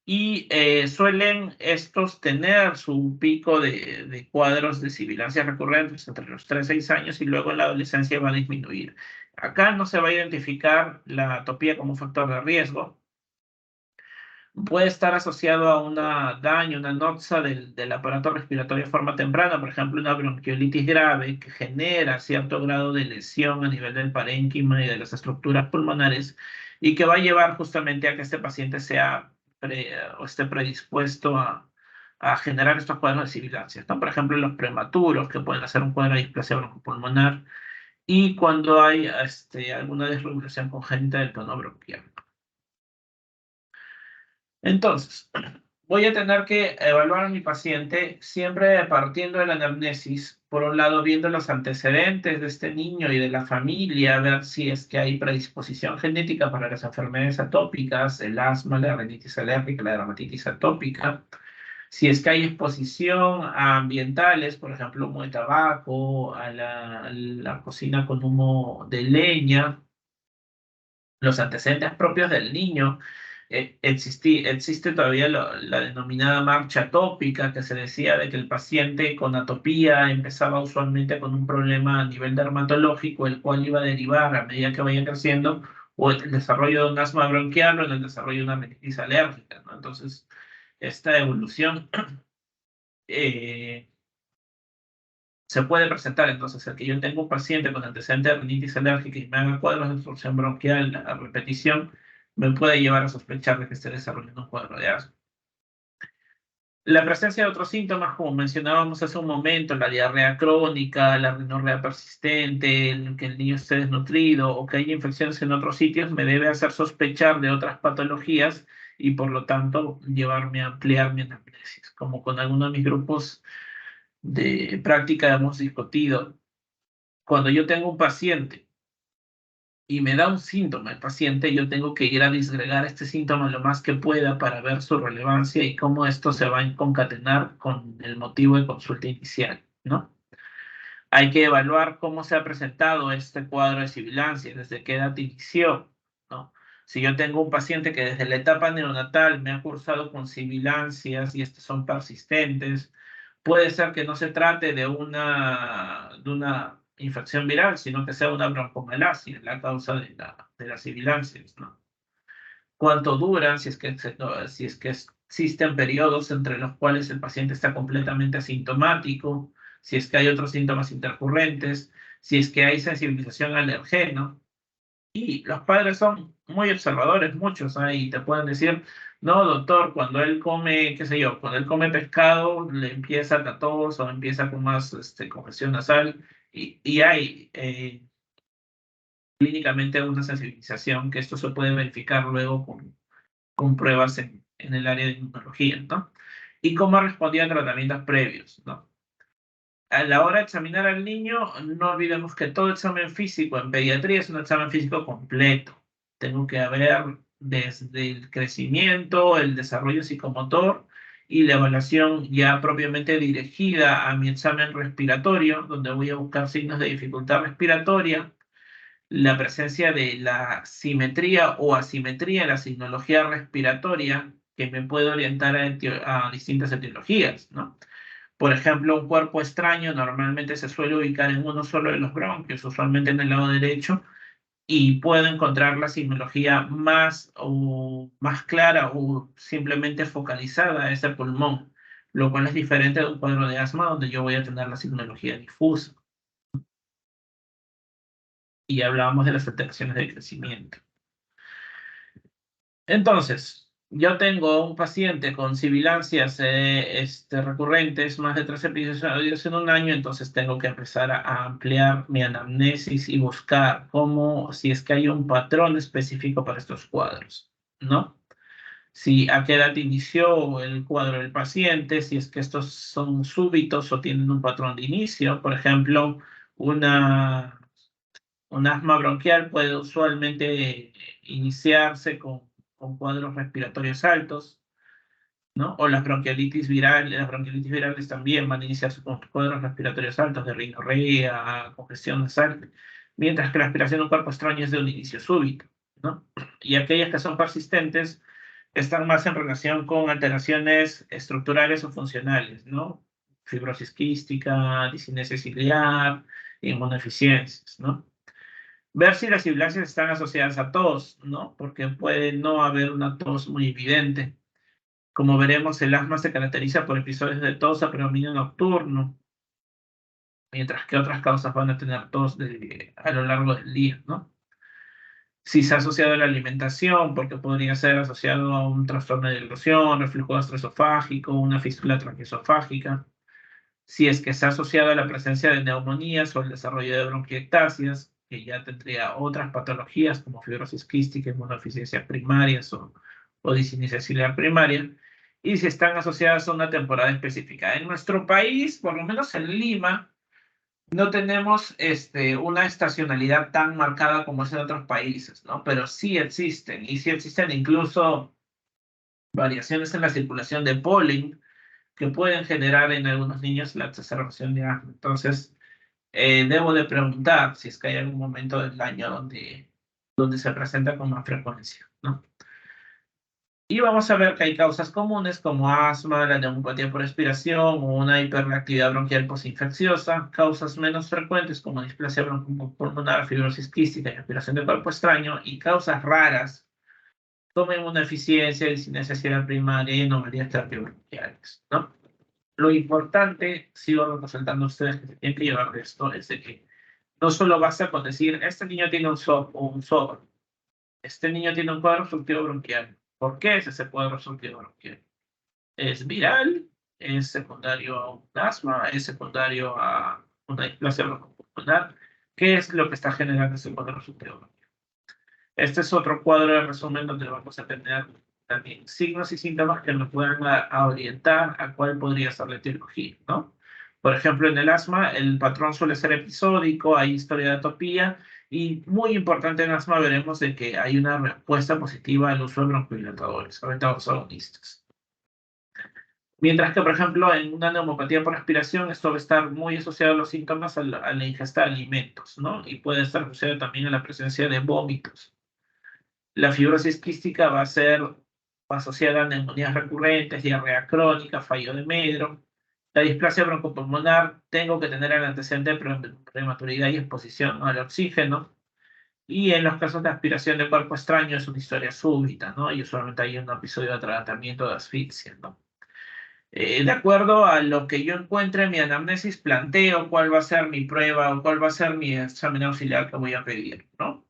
y suelen estos tener su pico de cuadros de sibilancias recurrentes entre los 3 y 6 años, y luego en la adolescencia va a disminuir. Acá no se va a identificar la atopía como un factor de riesgo. Puede estar asociado a una daño, una noxa del aparato respiratorio de forma temprana, por ejemplo, una bronquiolitis grave que genera cierto grado de lesión a nivel del parénquima y de las estructuras pulmonares, y que va a llevar justamente a que este paciente o esté predispuesto a generar estos cuadros de sibilancias, ¿no? Por ejemplo, los prematuros, que pueden hacer un cuadro de displasia broncopulmonar, y cuando hay alguna desregulación congénita del tono bronquial. Entonces, voy a tener que evaluar a mi paciente siempre partiendo de la anamnesis, por un lado viendo los antecedentes de este niño y de la familia, ver si es que hay predisposición genética para las enfermedades atópicas, el asma, la rinitis alérgica, la dermatitis atópica, si es que hay exposición a ambientales, por ejemplo, humo de tabaco, a la cocina con humo de leña, los antecedentes propios del niño. existe todavía la denominada marcha atópica, que se decía de que el paciente con atopía empezaba usualmente con un problema a nivel dermatológico, el cual iba a derivar a medida que vaya creciendo o en el desarrollo de un asma bronquial o en el desarrollo de una rinitis alérgica, ¿no? Entonces, esta evolución se puede presentar. Entonces, el que yo tenga un paciente con antecedente de rinitis alérgica y me haga cuadros de obstrucción bronquial a repetición, me puede llevar a sospechar de que esté desarrollando un cuadro de asma. La presencia de otros síntomas, como mencionábamos hace un momento, la diarrea crónica, la rinorrea persistente, que el niño esté desnutrido o que haya infecciones en otros sitios, me debe hacer sospechar de otras patologías y por lo tanto llevarme a ampliar mi anamnesis. Como con algunos de mis grupos de práctica hemos discutido, cuando yo tengo un paciente y me da un síntoma el paciente, yo tengo que ir a disgregar este síntoma lo más que pueda para ver su relevancia y cómo esto se va a concatenar con el motivo de consulta inicial, ¿no? Hay que evaluar cómo se ha presentado este cuadro de sibilancia, desde qué edad inició, ¿no? Si yo tengo un paciente que desde la etapa neonatal me ha cursado con sibilancias y estas son persistentes, puede ser que no se trate de una infección viral, sino que sea una broncomalacia, la causa de las sibilancias, ¿no? ¿Cuánto duran? Si es que existen periodos entre los cuales el paciente está completamente asintomático, si es que hay otros síntomas intercurrentes, si es que hay sensibilización al alergeno. Y los padres son muy observadores, muchos, y te pueden decir, no, doctor, cuando él come, qué sé yo, cuando él come pescado, le empieza la tos o empieza con más congestión nasal, y hay clínicamente una sensibilización que esto se puede verificar luego con pruebas en el área de inmunología, ¿no? Y cómo respondía a tratamientos previos, ¿no? A la hora de examinar al niño, no olvidemos que todo examen físico en pediatría es un examen físico completo. Tengo que ver desde el crecimiento, el desarrollo psicomotor y la evaluación ya propiamente dirigida a mi examen respiratorio, donde voy a buscar signos de dificultad respiratoria, la presencia de la simetría o asimetría en la signología respiratoria que me puede orientar a distintas etiologías, ¿no? Por ejemplo, un cuerpo extraño normalmente se suele ubicar en uno solo de los bronquios, usualmente en el lado derecho, y puedo encontrar la signología más clara o simplemente focalizada a ese pulmón, lo cual es diferente de un cuadro de asma donde yo voy a tener la signología difusa. Y hablábamos de las alteraciones de crecimiento. Entonces, yo tengo un paciente con sibilancias recurrentes, más de 3 episodios en un año, entonces tengo que empezar a ampliar mi anamnesis y buscar si es que hay un patrón específico para estos cuadros, ¿no? Si a qué edad inició el cuadro del paciente, si es que estos son súbitos o tienen un patrón de inicio. Por ejemplo, un asma bronquial puede usualmente iniciarse con cuadros respiratorios altos, ¿no? O las bronquiolitis virales también van a iniciarse con cuadros respiratorios altos de rinorrea, congestión nasal, mientras que la aspiración de un cuerpo extraño es de un inicio súbito, ¿no? Y aquellas que son persistentes están más en relación con alteraciones estructurales o funcionales, ¿no? Fibrosis quística, discinesia ciliar, inmunodeficiencias, ¿no? Ver si las sibilancias están asociadas a tos, ¿no? Porque puede no haber una tos muy evidente. Como veremos, el asma se caracteriza por episodios de tos a predominio nocturno, mientras que otras causas van a tener tos a lo largo del día, ¿no? Si se ha asociado a la alimentación, porque podría ser asociado a un trastorno de deglución, reflujo gastroesofágico, una fístula traqueosofágica. Si es que se ha asociado a la presencia de neumonías o el desarrollo de bronquiectasias, que ya tendría otras patologías como fibrosis quística, inmunodeficiencias primarias o discinesia ciliar primaria, y si están asociadas a una temporada específica. En nuestro país, por lo menos en Lima, no tenemos una estacionalidad tan marcada como es en otros países, ¿no? Pero sí existen, y sí existen incluso variaciones en la circulación de polen que pueden generar en algunos niños la exacerbación de asma. Entonces, debo de preguntar si es que hay algún momento del año donde se presenta con más frecuencia, ¿no? Y vamos a ver que hay causas comunes como asma, la neumopatía por respiración o una hiperreactividad bronquial posinfecciosa, causas menos frecuentes como displasia broncopulmonar, fibrosis quística y aspiración de cuerpo extraño, y causas raras como inmunodeficiencia, discinesia primaria y anomalías terapiobronquiales, ¿no? Lo importante, sigo representando a ustedes que se tienen que llevar de esto, es de que no solo basta con decir, este niño tiene un SOP o un SOBR, este niño tiene un cuadro obstructivo bronquial. ¿Por qué es ese cuadro obstructivo bronquial? ¿Es viral? ¿Es secundario a un asma? ¿Es secundario a una displasia broncopulmonar? ¿Qué es lo que está generando ese cuadro obstructivo bronquial? Este es otro cuadro de resumen donde vamos a tener también signos y síntomas que nos puedan orientar a cuál podría ser la etiología, ¿no? Por ejemplo, en el asma, el patrón suele ser episódico, hay historia de atopía, y muy importante en asma veremos de que hay una respuesta positiva al uso de broncodilatadores, ahorita agonistas. Mientras que, por ejemplo, en una neumopatía por respiración, esto va a estar muy asociado a los síntomas a la ingesta de alimentos, ¿no? Y puede estar asociado también a la presencia de vómitos. La fibrosis quística va a ser asociada a neumonías recurrentes, diarrea crónica, fallo de medro. La displasia broncopulmonar, tengo que tener el antecedente de prematuridad y exposición al oxígeno. Y en los casos de aspiración de cuerpo extraño es una historia súbita, ¿no? Y usualmente hay un episodio de tratamiento de asfixia, ¿no? De acuerdo a lo que yo encuentre en mi anamnesis, planteo cuál va a ser mi prueba o cuál va a ser mi examen auxiliar que voy a pedir, ¿no?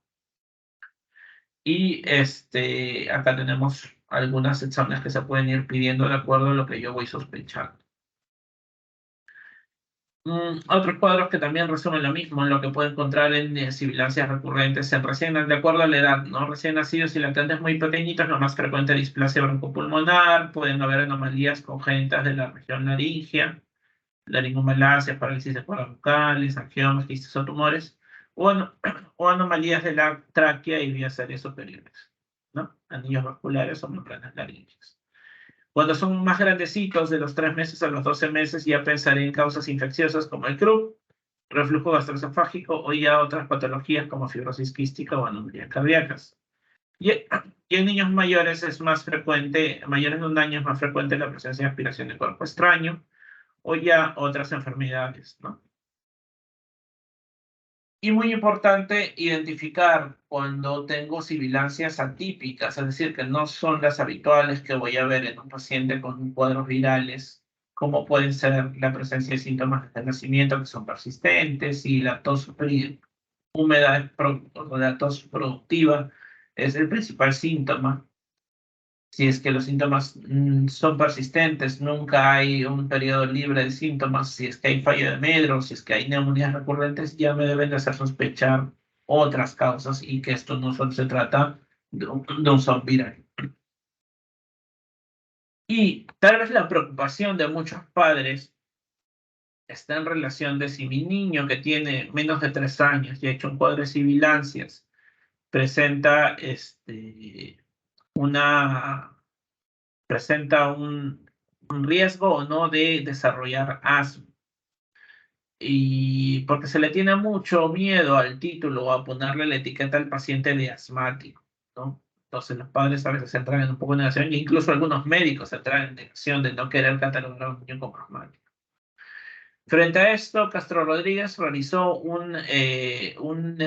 Y acá tenemos algunos exámenes que se pueden ir pidiendo de acuerdo a lo que yo voy sospechando. Otros cuadros que también resumen lo mismo, en lo que puede encontrar en sibilancias recurrentes en de acuerdo a la edad, ¿no? Recién nacidos y lactantes muy pequeñitos, lo más frecuente displasia broncopulmonar, pueden haber anomalías congénitas de la región laringea, laringomalacia, parálisis de cuerdas vocales, angiomas, quistes o tumores, o anomalías de la tráquea y vías aéreas superiores, ¿no? Anillos vasculares o membranas laríngeas. Cuando son más grandecitos, de los 3 meses a los 12 meses, ya pensaré en causas infecciosas como el CRUB, reflujo gastroesofágico o ya otras patologías como fibrosis quística o anomalías cardíacas. Y en niños mayores es más frecuente, mayores de 1 año es más frecuente la presencia de aspiración de cuerpo extraño o ya otras enfermedades, ¿no? Y muy importante identificar cuando tengo sibilancias atípicas, es decir, que no son las habituales que voy a ver en un paciente con cuadros virales, como pueden ser la presencia de síntomas de nacimiento que son persistentes y la tos húmeda o la tos productiva es el principal síntoma. Si es que los síntomas son persistentes, nunca hay un periodo libre de síntomas, si es que hay fallo de medro, si es que hay neumonías recurrentes, ya me deben de hacer sospechar otras causas y que esto no solo se trata de un SOP viral. Y tal vez la preocupación de muchos padres está en relación de si mi niño que tiene menos de 3 años y ha hecho un cuadro de sibilancias presenta un riesgo o no de desarrollar asma. Y porque se le tiene mucho miedo al título o a ponerle la etiqueta al paciente de asmático, ¿no? Entonces los padres a veces entran en un poco de negación, e incluso algunos médicos entran en negación de no querer catalogar a un niño como asmático. Frente a esto, Castro Rodríguez realizó un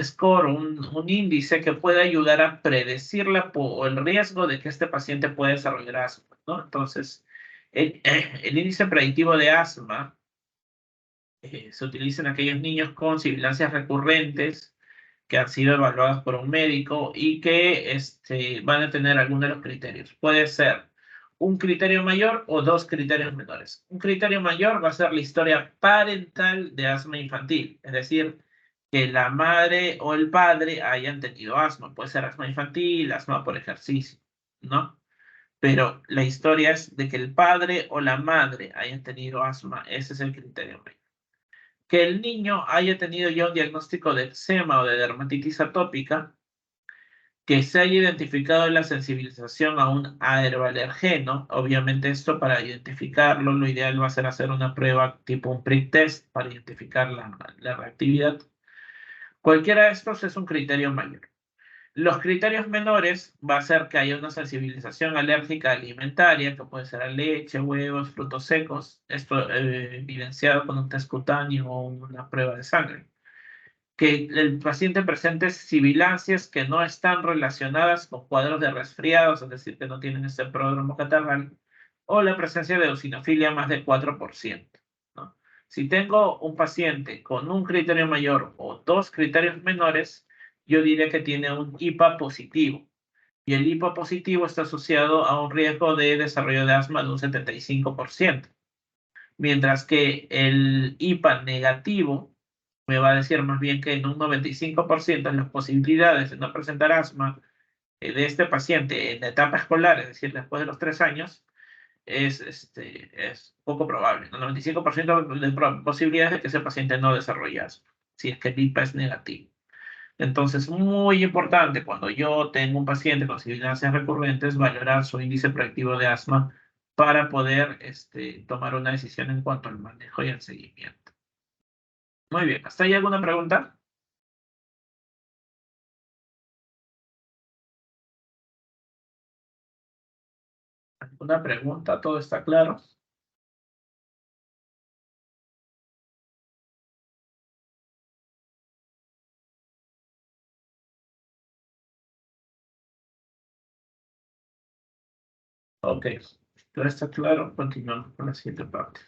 score, un índice que puede ayudar a predecir el riesgo de que este paciente pueda desarrollar asma, ¿no? Entonces, el índice predictivo de asma se utiliza en aquellos niños con sibilancias recurrentes que han sido evaluados por un médico y que van a tener algunos de los criterios. Puede ser un criterio mayor o 2 criterios menores. Un criterio mayor va a ser la historia parental de asma infantil, es decir, que la madre o el padre hayan tenido asma. Puede ser asma infantil, asma por ejercicio, ¿no? Pero la historia es de que el padre o la madre hayan tenido asma. Ese es el criterio mayor. Que el niño haya tenido ya un diagnóstico de eczema o de dermatitis atópica, que se haya identificado la sensibilización a un aeroalergeno. Obviamente esto para identificarlo, lo ideal va a ser hacer una prueba tipo un prick test para identificar la reactividad. Cualquiera de estos es un criterio mayor. Los criterios menores va a ser que haya una sensibilización alérgica alimentaria, que puede ser a leche, huevos, frutos secos, esto evidenciado con un test cutáneo o una prueba de sangre. Que el paciente presente sibilancias que no están relacionadas con cuadros de resfriados, es decir, que no tienen este pródromo catarral, o la presencia de eosinofilia más de 4%, ¿no? Si tengo un paciente con un criterio mayor o dos criterios menores, yo diré que tiene un IPA positivo. Y el IPA positivo está asociado a un riesgo de desarrollo de asma de un 75%. Mientras que el IPA negativo me va a decir más bien que en un 95% las posibilidades de no presentar asma de este paciente en la etapa escolar, es decir, después de los 3 años, es poco probable. El 95% de posibilidades de que ese paciente no desarrolle asma, si es que el IPA es negativo. Entonces, muy importante cuando yo tengo un paciente con sibilancias recurrentes, valorar su índice proyectivo de asma para poder tomar una decisión en cuanto al manejo y al seguimiento. Muy bien, ¿hasta ahí alguna pregunta? ¿Alguna pregunta? ¿Todo está claro? Ok, todo está claro. Continuamos con la siguiente parte.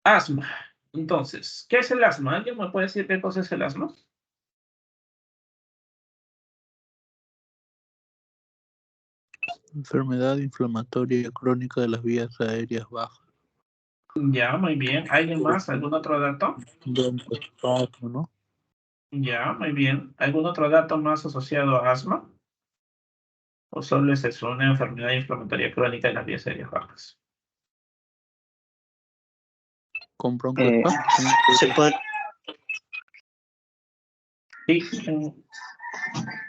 Asma. Entonces, ¿qué es el asma? ¿Alguien me puede decir qué cosa es el asma? Enfermedad inflamatoria crónica de las vías aéreas bajas. Ya, muy bien. ¿Alguien más? ¿Algún otro dato? Broncoespasmo, ¿no? Ya, muy bien. ¿Algún otro dato más asociado a asma? ¿O solo es eso, una enfermedad inflamatoria crónica de las vías aéreas bajas? Con broncoespasmo. Se puede, Sí,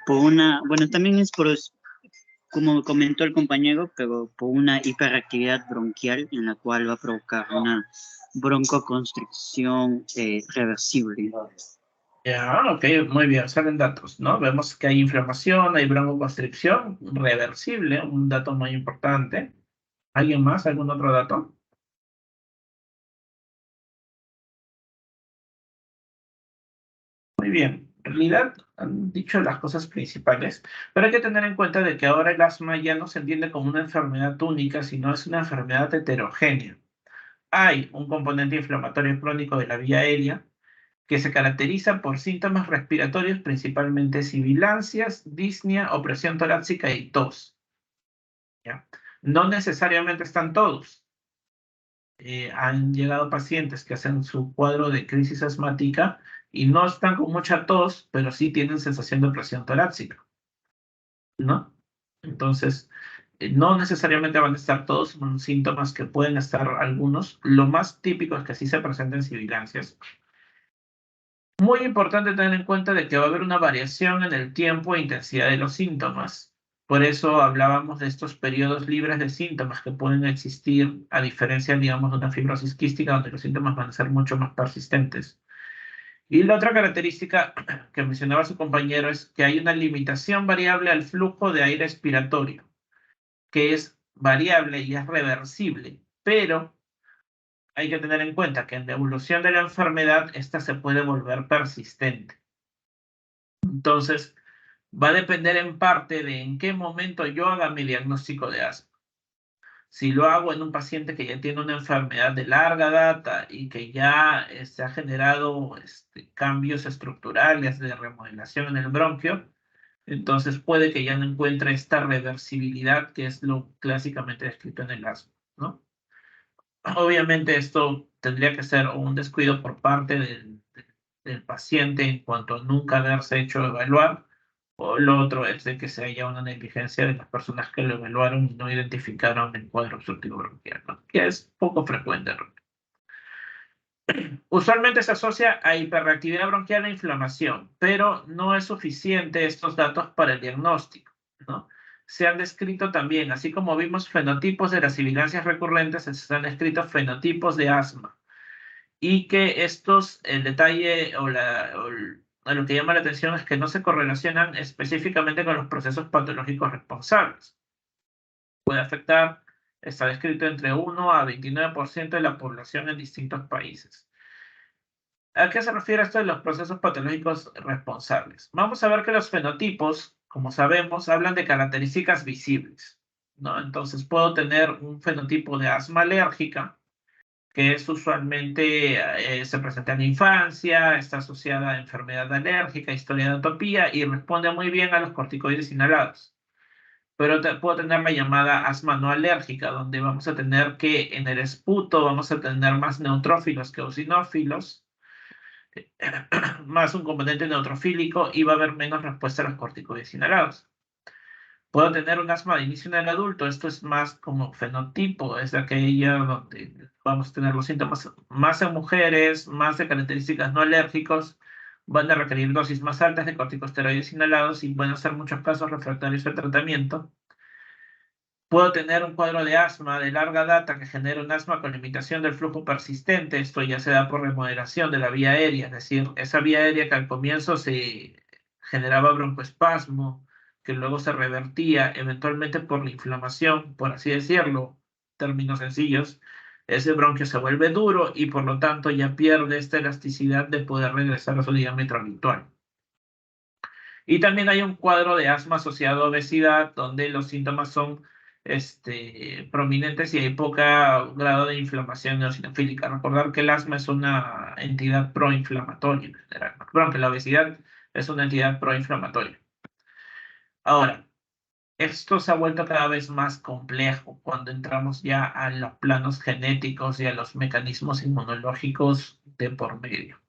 por una, bueno, también es por, como comentó el compañero, pero por una hiperactividad bronquial en la cual va a provocar una broncoconstricción reversible. ya, ok, muy bien, salen datos, ¿no? Vemos que hay inflamación, hay broncoconstricción reversible, un dato muy importante. ¿Alguien más? ¿Algún otro dato? Muy bien, en realidad han dicho las cosas principales, pero hay que tener en cuenta de que ahora el asma ya no se entiende como una enfermedad única, sino es una enfermedad heterogénea. Hay un componente inflamatorio crónico de la vía aérea que se caracteriza por síntomas respiratorios, principalmente sibilancias, disnea, opresión torácica y tos. ¿Ya? No necesariamente están todos. Han llegado pacientes que hacen su cuadro de crisis asmática y no están con mucha tos, pero sí tienen sensación de presión torácica, ¿no? Entonces, no necesariamente van a estar todos, son síntomas que pueden estar algunos. Lo más típico es que sí se presenten sibilancias. Muy importante tener en cuenta de que va a haber una variación en el tiempo e intensidad de los síntomas. Por eso hablábamos de estos periodos libres de síntomas que pueden existir, a diferencia, digamos, de una fibrosis quística, donde los síntomas van a ser mucho más persistentes. Y la otra característica que mencionaba su compañero es que hay una limitación variable al flujo de aire expiratorio, que es variable y es reversible, pero hay que tener en cuenta que en la evolución de la enfermedad, esta se puede volver persistente. Entonces, va a depender en parte de en qué momento yo haga mi diagnóstico de asma. Si lo hago en un paciente que ya tiene una enfermedad de larga data y que ya se ha generado cambios estructurales de remodelación en el bronquio, entonces puede que ya no encuentre esta reversibilidad que es lo clásicamente descrito en el asma, ¿no? Obviamente esto tendría que ser un descuido por parte del paciente en cuanto a nunca haberse hecho evaluar, o lo otro es de que se haya una negligencia de las personas que lo evaluaron y no identificaron el cuadro obstructivo bronquial, ¿no? Que es poco frecuente. Usualmente se asocia a hiperreactividad bronquial e inflamación, pero no es suficiente estos datos para el diagnóstico, ¿no? Se han descrito también, así como vimos fenotipos de las sibilancias recurrentes, se han descrito fenotipos de asma. Y que estos, el detalle o lo que llama la atención es que no se correlacionan específicamente con los procesos patológicos responsables. Puede afectar, está descrito, entre 1 a 29% de la población en distintos países. ¿A qué se refiere esto de los procesos patológicos responsables? Vamos a ver que los fenotipos, como sabemos, hablan de características visibles, ¿no? Entonces puedo tener un fenotipo de asma alérgica, que es usualmente se presenta en la infancia, está asociada a enfermedad alérgica, historia de atopía y responde muy bien a los corticoides inhalados. Pero puedo tener la llamada asma no alérgica, donde vamos a tener que en el esputo vamos a tener más neutrófilos que eosinófilos, más un componente neutrofílico, y va a haber menos respuesta a los corticoides inhalados. Puedo tener un asma de inicio en el adulto, esto es más como fenotipo, es aquella donde vamos a tener los síntomas más en mujeres, más de características no alérgicos, van a requerir dosis más altas de corticosteroides inhalados y van a ser muchos casos refractarios al tratamiento. Puedo tener un cuadro de asma de larga data que genera un asma con limitación del flujo persistente. Esto ya se da por remodelación de la vía aérea, es decir, esa vía aérea que al comienzo se generaba broncoespasmo, que luego se revertía eventualmente por la inflamación, por así decirlo, términos sencillos. Ese bronquio se vuelve duro y por lo tanto ya pierde esta elasticidad de poder regresar a su diámetro habitual. Y también hay un cuadro de asma asociado a obesidad, donde los síntomas son prominentes y hay poco grado de inflamación eosinofílica. Recordar que el asma es una entidad proinflamatoria en general. Perdón, que la obesidad es una entidad proinflamatoria. Ahora, esto se ha vuelto cada vez más complejo cuando entramos ya a los planos genéticos y a los mecanismos inmunológicos de por medio.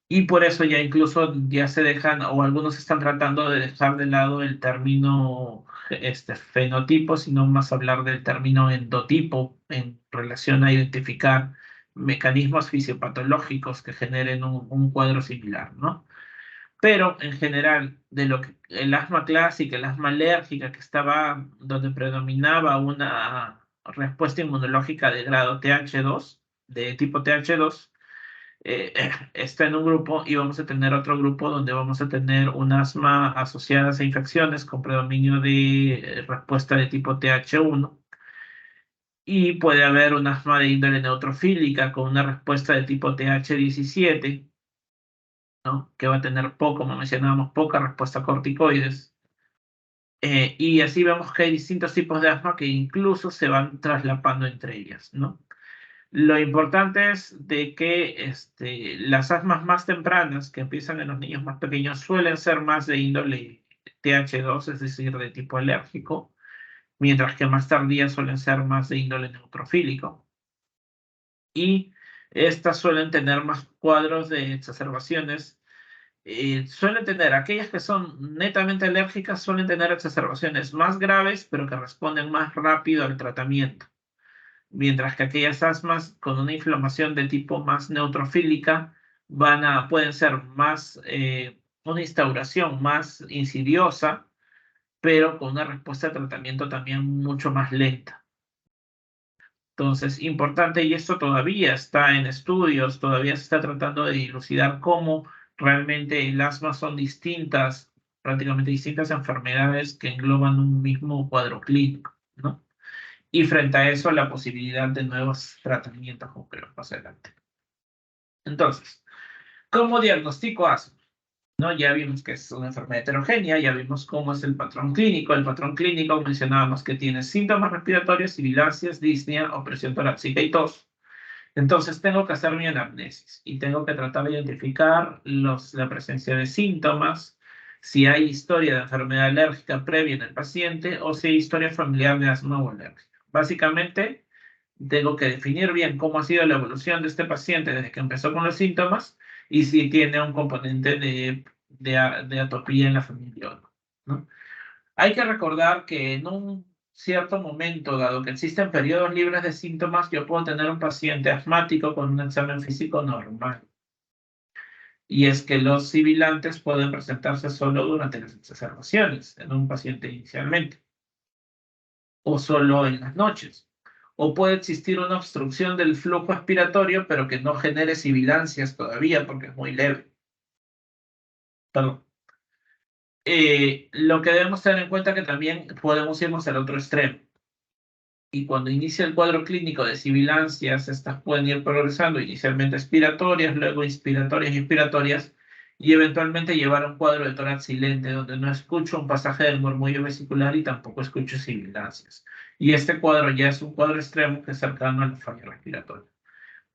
Y por eso ya incluso ya se dejan, o algunos están tratando de dejar de lado el término fenotipo, sino más hablar del término endotipo en relación a identificar mecanismos fisiopatológicos que generen un cuadro similar, ¿no? Pero en general, de lo que el asma clásica, el asma alérgica, que estaba donde predominaba una respuesta inmunológica de grado TH2, de tipo TH2, está en un grupo y vamos a tener otro grupo donde vamos a tener un asma asociadas a infecciones con predominio de respuesta de tipo TH1 y puede haber un asma de índole neutrofílica con una respuesta de tipo TH17, ¿no? Que va a tener como mencionábamos, poca respuesta a corticoides. Y así vemos que hay distintos tipos de asma que incluso se van traslapando entre ellas, ¿no? Lo importante es de que las asmas más tempranas, que empiezan en los niños más pequeños, suelen ser más de índole TH2, es decir, de tipo alérgico, mientras que más tardías suelen ser más de índole neutrofílico. Y estas suelen tener más cuadros de exacerbaciones. Suelen tener, aquellas que son netamente alérgicas, suelen tener exacerbaciones más graves, pero que responden más rápido al tratamiento. Mientras que aquellas asmas con una inflamación de tipo más neutrofílica pueden ser más, una instauración más insidiosa, pero con una respuesta de tratamiento también mucho más lenta. Entonces, importante, y esto todavía está en estudios, todavía se está tratando de dilucidar cómo realmente el asma son distintas, prácticamente distintas enfermedades que engloban un mismo cuadro clínico, ¿no? Y frente a eso, la posibilidad de nuevos tratamientos, como veremos más adelante. Entonces, ¿cómo diagnostico asma? ¿No? Ya vimos que es una enfermedad heterogénea, ya vimos cómo es el patrón clínico. El patrón clínico mencionábamos que tiene síntomas respiratorios, sibilancias, disnea, opresión torácica y tos. Entonces, tengo que hacer mi anamnesis y tengo que tratar de identificar la presencia de síntomas, si hay historia de enfermedad alérgica previa en el paciente o si hay historia familiar de asma o alergia. Básicamente, tengo que definir bien cómo ha sido la evolución de este paciente desde que empezó con los síntomas y si tiene un componente de atopía en la familia, ¿no? Hay que recordar que en un cierto momento, dado que existen periodos libres de síntomas, yo puedo tener un paciente asmático con un examen físico normal. Y es que los sibilantes pueden presentarse solo durante las exacerbaciones en un paciente inicialmente, o solo en las noches. O puede existir una obstrucción del flujo expiratorio, pero que no genere sibilancias todavía porque es muy leve. Perdón. Lo que debemos tener en cuenta es que también podemos irnos al otro extremo. Y cuando inicia el cuadro clínico de sibilancias, estas pueden ir progresando inicialmente expiratorias, luego inspiratorias, y eventualmente llevar a un cuadro de tórax silente, donde no escucho un pasaje del murmullo vesicular y tampoco escucho sibilancias. Y este cuadro ya es un cuadro extremo que es cercano a la falla respiratoria.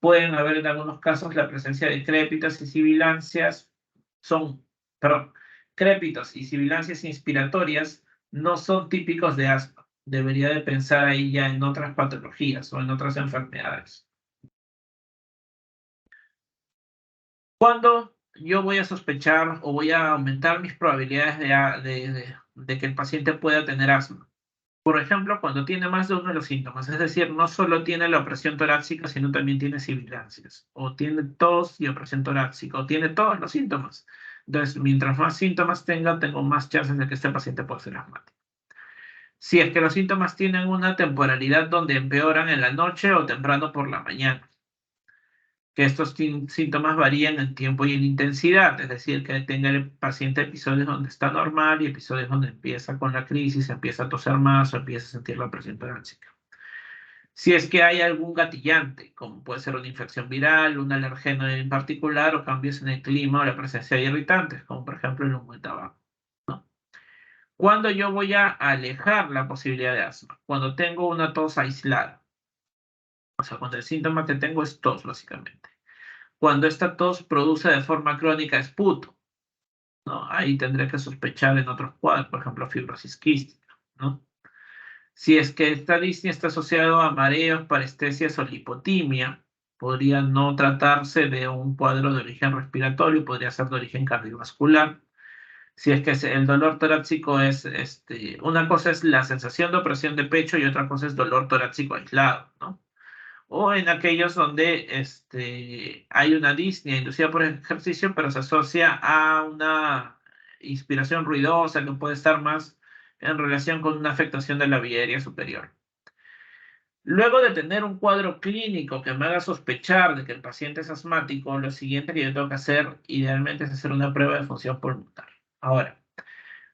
Pueden haber en algunos casos la presencia de crépitos y sibilancias, crépitos y sibilancias inspiratorias no son típicos de asma. Debería de pensar ahí ya en otras patologías o en otras enfermedades. ¿Cuándo yo voy a sospechar o voy a aumentar mis probabilidades de que el paciente pueda tener asma? Por ejemplo, cuando tiene más de uno de los síntomas, es decir, no solo tiene la opresión torácica, sino también tiene sibilancias, o tiene tos y opresión torácica, o tiene todos los síntomas. Entonces, mientras más síntomas tenga, tengo más chances de que este paciente pueda ser asmático. Si es que los síntomas tienen una temporalidad donde empeoran en la noche o temprano por la mañana, que estos síntomas varían en tiempo y en intensidad, es decir, que tenga el paciente episodios donde está normal y episodios donde empieza con la crisis, empieza a toser más o empieza a sentir la presión torácica. Si es que hay algún gatillante, como puede ser una infección viral, un alergeno en particular o cambios en el clima o la presencia de irritantes, como por ejemplo el humo de tabaco. ¿Cuándo yo voy a alejar la posibilidad de asma? Cuando tengo una tos aislada. O sea, cuando el síntoma que tengo es tos, básicamente. Cuando esta tos produce de forma crónica esputo, ¿no? Ahí tendré que sospechar en otros cuadros, por ejemplo, fibrosis quística, ¿no? Si es que esta disnea está asociado a mareos, parestesias o lipotimia, podría no tratarse de un cuadro de origen respiratorio, podría ser de origen cardiovascular. Si es que el dolor torácico es, una cosa es la sensación de opresión de pecho y otra cosa es dolor torácico aislado, ¿no? O en aquellos donde hay una disnea inducida por ejercicio, pero se asocia a una inspiración ruidosa que puede estar más en relación con una afectación de la vía aérea superior. Luego de tener un cuadro clínico que me haga sospechar de que el paciente es asmático, lo siguiente que yo tengo que hacer idealmente es hacer una prueba de función pulmonar. Ahora,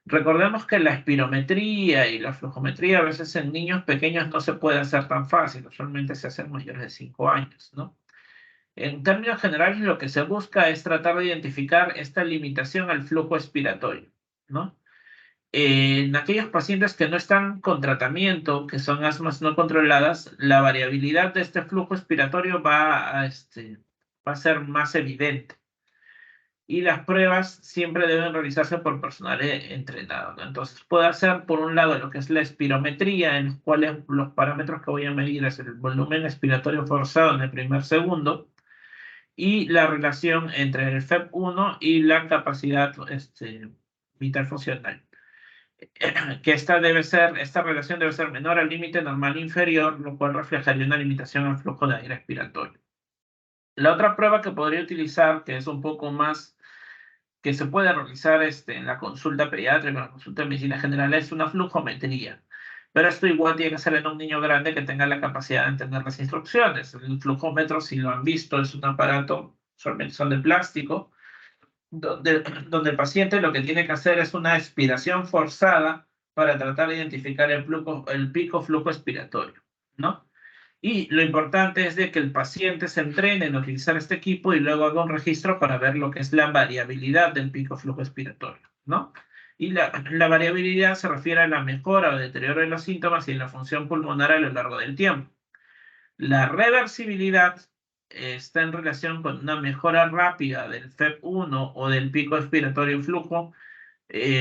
recordemos que la espirometría y la flujometría a veces en niños pequeños no se puede hacer tan fácil, usualmente se hacen mayores de 5 años, ¿no? En términos generales, lo que se busca es tratar de identificar esta limitación al flujo expiratorio, ¿no? En aquellos pacientes que no están con tratamiento, que son asmas no controladas, la variabilidad de este flujo expiratorio va a ser más evidente. Y las pruebas siempre deben realizarse por personal entrenado, ¿no? Entonces, puede hacer, por un lado, lo que es la espirometría, en los cuales los parámetros que voy a medir es el volumen expiratorio forzado en el primer segundo y la relación entre el FEP1 y la capacidad vital funcional. Que esta relación debe ser menor al límite normal inferior, lo cual reflejaría una limitación al flujo de aire expiratorio. La otra prueba que podría utilizar, que es un poco más que se puede realizar en la consulta pediátrica, en la consulta de medicina general, es una flujometría. Pero esto igual tiene que ser en un niño grande que tenga la capacidad de entender las instrucciones. El flujómetro, si lo han visto, es un aparato, solamente son de plástico, donde el paciente lo que tiene que hacer es una expiración forzada para tratar de identificar el pico flujo expiratorio, ¿no? Y lo importante es de que el paciente se entrene en utilizar este equipo y luego haga un registro para ver lo que es la variabilidad del pico flujo expiratorio, ¿no? Y la variabilidad se refiere a la mejora o deterioro de los síntomas y la función pulmonar a lo largo del tiempo. La reversibilidad está en relación con una mejora rápida del FEP1 o del pico expiratorio flujo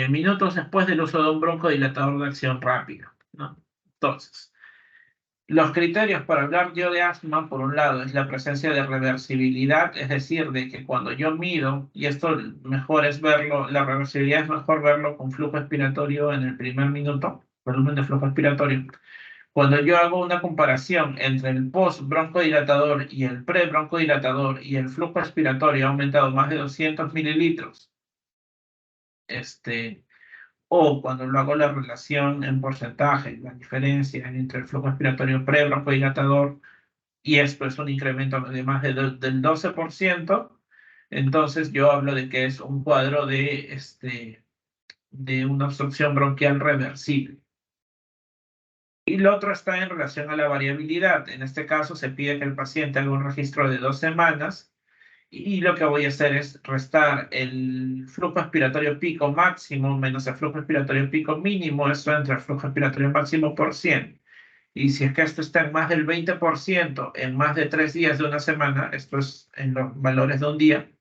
minutos después del uso de un broncodilatador de acción rápida, ¿no? Entonces, los criterios para hablar yo de asma, por un lado, es la presencia de reversibilidad, es decir, de que cuando yo mido, y esto mejor es verlo, la reversibilidad es mejor verlo con flujo expiratorio en el primer minuto, volumen de flujo expiratorio. Cuando yo hago una comparación entre el post-broncodilatador y el pre-broncodilatador y el flujo expiratorio ha aumentado más de 200 mililitros, o cuando lo hago la relación en porcentaje, la diferencia entre el flujo expiratorio pre-broncodilatador y esto es un incremento de más del 12%, Entonces yo hablo de que es un cuadro de una obstrucción bronquial reversible. Y lo otro está en relación a la variabilidad. En este caso se pide que el paciente haga un registro de 2 semanas y lo que voy a hacer es restar el flujo expiratorio pico máximo menos el flujo expiratorio pico mínimo, esto entre el flujo expiratorio máximo por 100. Y si es que esto está en más del 20% en más de 3 días de una semana, esto es en los valores de un día,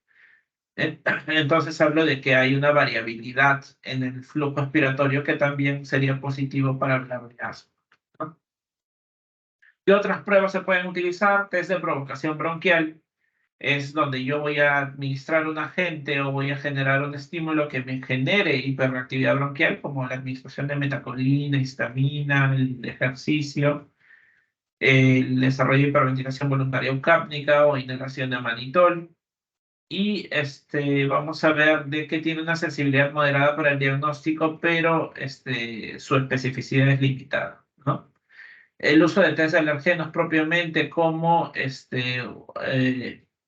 entonces hablo de que hay una variabilidad en el flujo expiratorio que también sería positivo para el asma, ¿no? ¿Qué otras pruebas se pueden utilizar? Test de provocación bronquial. Es donde yo voy a administrar un agente o voy a generar un estímulo que me genere hiperreactividad bronquial, como la administración de metacolina, histamina, el ejercicio, el desarrollo de hiperventilación voluntaria eucápnica o inhalación de manitol. Y vamos a ver de que tiene una sensibilidad moderada para el diagnóstico, pero su especificidad es limitada, ¿no? El uso de test de alergenos propiamente como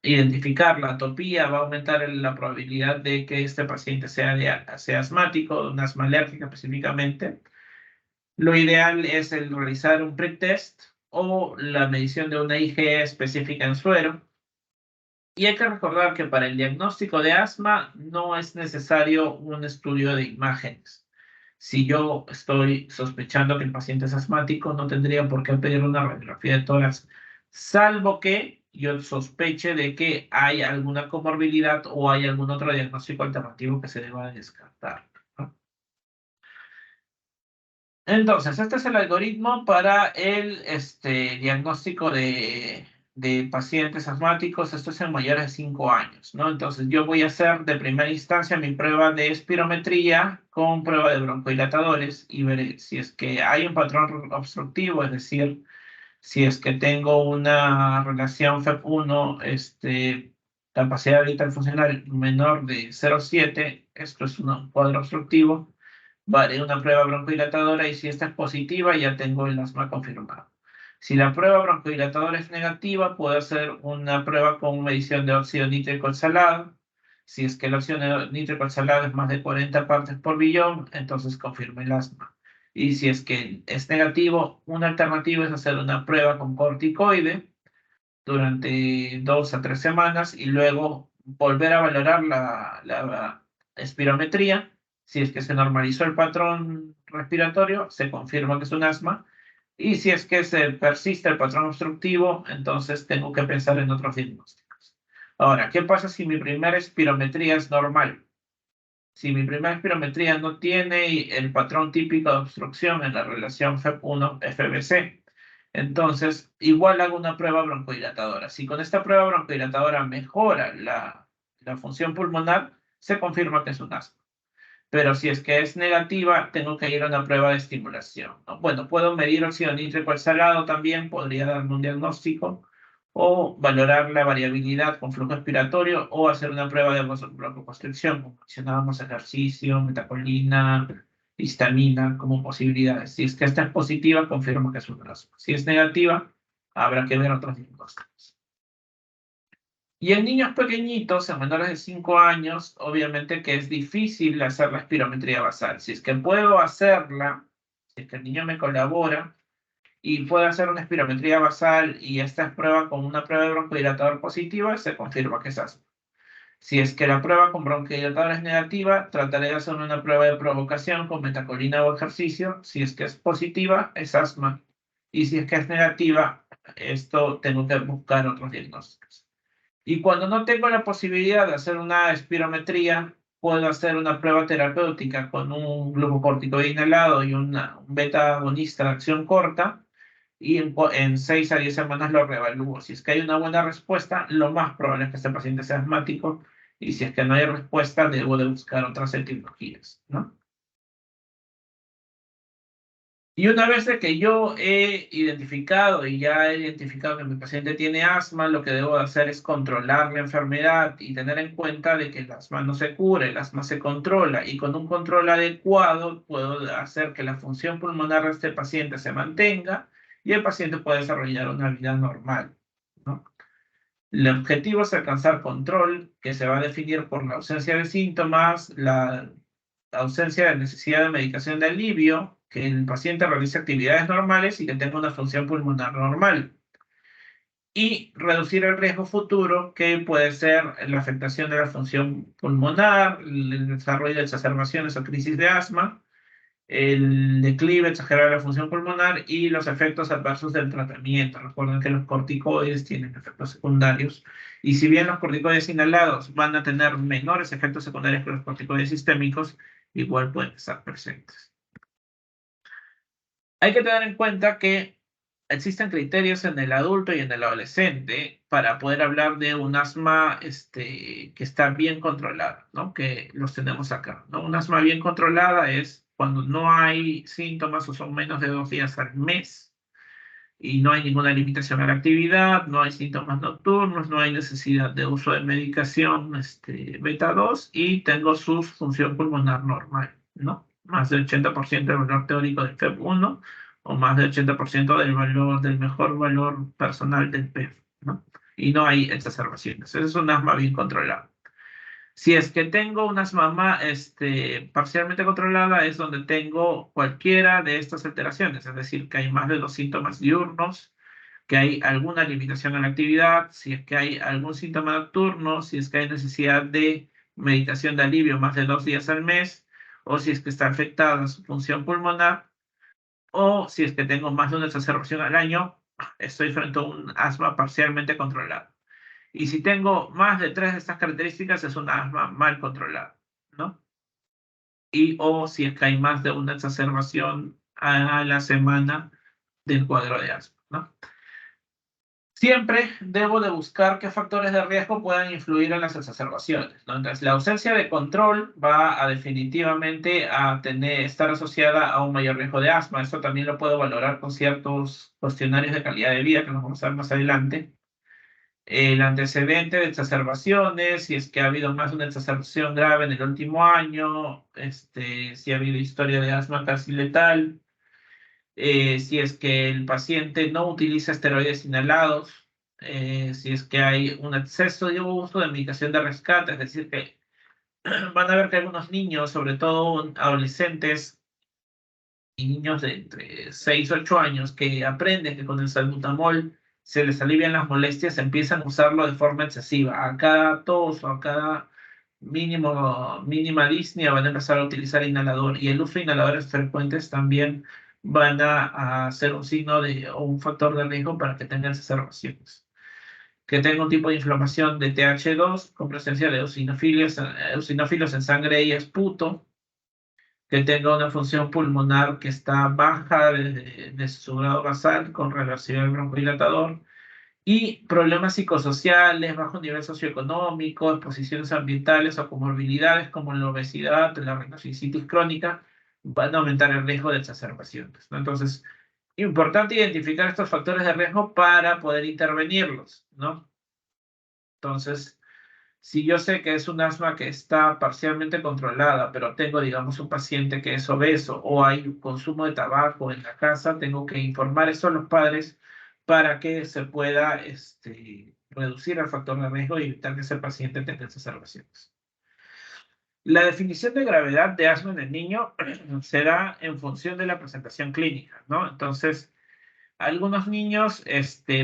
identificar la atopía va a aumentar la probabilidad de que este paciente sea asmático, un asma alérgica específicamente. Lo ideal es el realizar un pretest o la medición de una IgE específica en suero. Y hay que recordar que para el diagnóstico de asma no es necesario un estudio de imágenes. Si yo estoy sospechando que el paciente es asmático, no tendría por qué pedir una radiografía de tórax, salvo que yo sospeche de que hay alguna comorbilidad o hay algún otro diagnóstico alternativo que se deba descartar, ¿no? Entonces, este es el algoritmo para el diagnóstico de pacientes asmáticos. Esto es en mayores de 5 años, ¿no? Entonces, yo voy a hacer de primera instancia mi prueba de espirometría con prueba de broncohilatadores y veré si es que hay un patrón obstructivo, es decir, si es que tengo una relación FEP1, capacidad vital funcional menor de 0,7, esto es un cuadro obstructivo. Vale, una prueba broncohilatadora y si esta es positiva ya tengo el asma confirmado. Si la prueba broncohilatadora es negativa, puedo hacer una prueba con medición de óxido nítrico salado. Si es que el óxido nítrico salado es más de 40 partes por billón, entonces confirma el asma. Y si es que es negativo, una alternativa es hacer una prueba con corticoide durante 2 a 3 semanas y luego volver a valorar la espirometría. Si es que se normalizó el patrón respiratorio, se confirma que es un asma. Y si es que se persiste el patrón obstructivo, entonces tengo que pensar en otros diagnósticos. Ahora, ¿qué pasa si mi primera espirometría es normal? Si mi primera espirometría no tiene el patrón típico de obstrucción en la relación FEP1-FBC, entonces igual hago una prueba broncohilatadora. Si con esta prueba broncohilatadora mejora la función pulmonar, se confirma que es un asma. Pero si es que es negativa, tengo que ir a una prueba de estimulación, ¿no? Bueno, puedo medir óxido nítrico salado también, podría darme un diagnóstico, o valorar la variabilidad con flujo expiratorio, o hacer una prueba de broncoconstricción, como mencionábamos, ejercicio, metacolina, histamina, como posibilidades. Si es que esta es positiva, confirmo que es un asma. Si es negativa, habrá que ver otros diagnósticos. Y en niños pequeñitos, en menores de 5 años, obviamente que es difícil hacer la espirometría basal. Si es que puedo hacerla, si es que el niño me colabora y puedo hacer una espirometría basal y esta es prueba con una prueba de broncohilatador positiva, se confirma que es asma. Si es que la prueba con broncohilatador es negativa, trataré de hacer una prueba de provocación con metacolina o ejercicio. Si es que es positiva, es asma. Y si es que es negativa, esto tengo que buscar otros diagnósticos. Y cuando no tengo la posibilidad de hacer una espirometría, puedo hacer una prueba terapéutica con un glucocorticoide inhalado y un beta agonista de acción corta, y en 6 a 10 semanas lo reevalúo. Si es que hay una buena respuesta, lo más probable es que este paciente sea asmático, y si es que no hay respuesta, debo de buscar otras etiologías, ¿no? Y una vez de que yo he identificado y ya he identificado que mi paciente tiene asma, lo que debo hacer es controlar la enfermedad y tener en cuenta de que el asma no se cura, el asma se controla, y con un control adecuado puedo hacer que la función pulmonar de este paciente se mantenga y el paciente pueda desarrollar una vida normal, ¿no? El objetivo es alcanzar control, que se va a definir por la ausencia de síntomas, la ausencia de necesidad de medicación de alivio, que el paciente realice actividades normales y que tenga una función pulmonar normal. Y reducir el riesgo futuro, que puede ser la afectación de la función pulmonar, el desarrollo de exacerbaciones o crisis de asma, el declive exagerado de la función pulmonar y los efectos adversos del tratamiento. Recuerden que los corticoides tienen efectos secundarios y si bien los corticoides inhalados van a tener menores efectos secundarios que los corticoides sistémicos, igual pueden estar presentes. Hay que tener en cuenta que existen criterios en el adulto y en el adolescente para poder hablar de un asma que está bien controlada, ¿no? Que los tenemos acá, ¿no? Un asma bien controlada es cuando no hay síntomas o son menos de 2 días al mes y no hay ninguna limitación a la actividad, no hay síntomas nocturnos, no hay necesidad de uso de medicación beta 2 y tengo su función pulmonar normal, ¿no? Más del 80% del valor teórico del FEV1 o más del 80% del mejor valor personal del PEF, ¿no? Y no hay exacerbaciones. Eso es un asma bien controlado. Si es que tengo un asma parcialmente controlada, es donde tengo cualquiera de estas alteraciones, es decir, que hay más de 2 síntomas diurnos, que hay alguna limitación en la actividad, si es que hay algún síntoma nocturno, si es que hay necesidad de medicación de alivio más de 2 días al mes, o si es que está afectada su función pulmonar, o si es que tengo más de una exacerbación al año, estoy frente a un asma parcialmente controlado. Y si tengo más de 3 de estas características, es un asma mal controlada, ¿no? O si es que hay más de una exacerbación a la semana del cuadro de asma, ¿no? Siempre debo de buscar qué factores de riesgo puedan influir en las exacerbaciones, ¿no? Entonces, la ausencia de control va a definitivamente estar asociada a un mayor riesgo de asma. Esto también lo puedo valorar con ciertos cuestionarios de calidad de vida que nos vamos a ver más adelante. El antecedente de exacerbaciones, si es que ha habido más de una exacerbación grave en el último año, si ha habido historia de asma casi letal, si es que el paciente no utiliza esteroides inhalados, si es que hay un exceso de uso de medicación de rescate, es decir, que van a ver que algunos niños, sobre todo adolescentes y niños de entre 6 y 8 años, que aprenden que con el salbutamol se les alivian las molestias, empiezan a usarlo de forma excesiva. A cada tos o a cada mínima disnea van a empezar a utilizar inhalador y el uso de inhaladores frecuentes también van a ser un signo o un factor de riesgo para que tengan exacerbaciones. Que tenga un tipo de inflamación de TH2 con presencia de eosinófilos en sangre y esputo, que tenga una función pulmonar que está baja de su grado basal con reversible broncodilatador y problemas psicosociales, bajo nivel socioeconómico, exposiciones ambientales o comorbilidades como la obesidad, la rinosinusitis crónica, van a aumentar el riesgo de exacerbaciones, ¿no? Entonces, importante identificar estos factores de riesgo para poder intervenirlos, ¿no? Entonces, si yo sé que es un asma que está parcialmente controlada, pero tengo, digamos, un paciente que es obeso o hay un consumo de tabaco en la casa, tengo que informar eso a los padres para que se pueda reducir el factor de riesgo y evitar que ese paciente tenga exacerbaciones. La definición de gravedad de asma en el niño será en función de la presentación clínica, ¿no? Entonces, algunos niños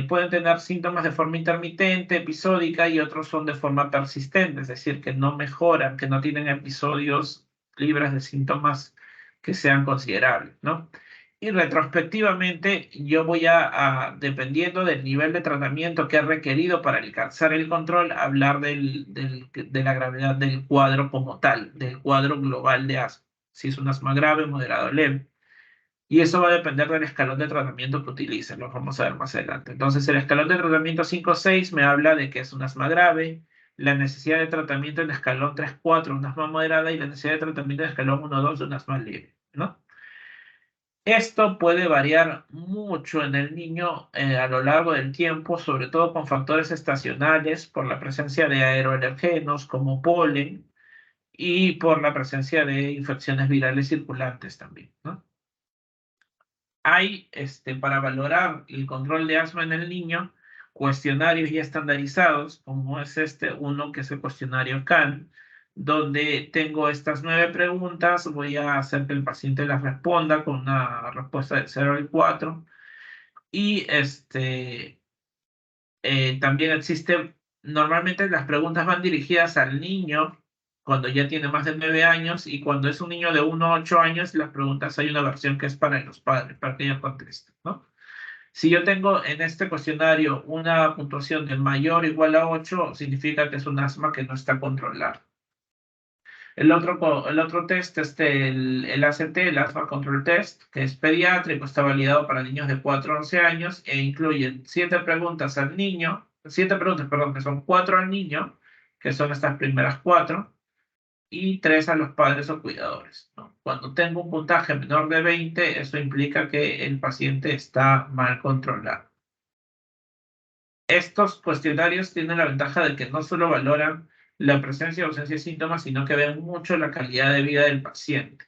pueden tener síntomas de forma intermitente, episódica, y otros son de forma persistente, es decir, que no mejoran, que no tienen episodios libres de síntomas que sean considerables, ¿no? Y retrospectivamente yo voy dependiendo del nivel de tratamiento que he requerido para alcanzar el control, hablar de la gravedad del cuadro como tal, del cuadro global de asma, si es un asma grave, moderado o leve. Y eso va a depender del escalón de tratamiento que utilicen, lo vamos a ver más adelante. Entonces, el escalón de tratamiento 5-6 me habla de que es un asma grave, la necesidad de tratamiento en escalón 3-4, un asma moderada, y la necesidad de tratamiento en escalón 1-2, un asma leve, ¿no? Esto puede variar mucho en el niño a lo largo del tiempo, sobre todo con factores estacionales, por la presencia de aeroalergenos como polen y por la presencia de infecciones virales circulantes también, ¿no? Hay, para valorar el control de asma en el niño, cuestionarios ya estandarizados, como es uno que es el cuestionario CAN, donde tengo estas 9 preguntas, voy a hacer que el paciente las responda con una respuesta de 0 al 4, y también existe, normalmente las preguntas van dirigidas al niño cuando ya tiene más de 9 años, y cuando es un niño de 1 a 8 años, las preguntas hay una versión que es para los padres, para que ellos contesten, ¿no? Si yo tengo en este cuestionario una puntuación de mayor o igual a 8, significa que es un asma que no está controlado. El otro test es el ACT, el Asthma Control Test, que es pediátrico, está validado para niños de 4 a 11 años e incluye 7 preguntas al niño, 7 preguntas, perdón, que son 4 al niño, que son estas primeras 4, y 3 a los padres o cuidadores, ¿no? Cuando tengo un puntaje menor de 20, eso implica que el paciente está mal controlado. Estos cuestionarios tienen la ventaja de que no solo valoran la presencia o ausencia de síntomas, sino que ven mucho la calidad de vida del paciente.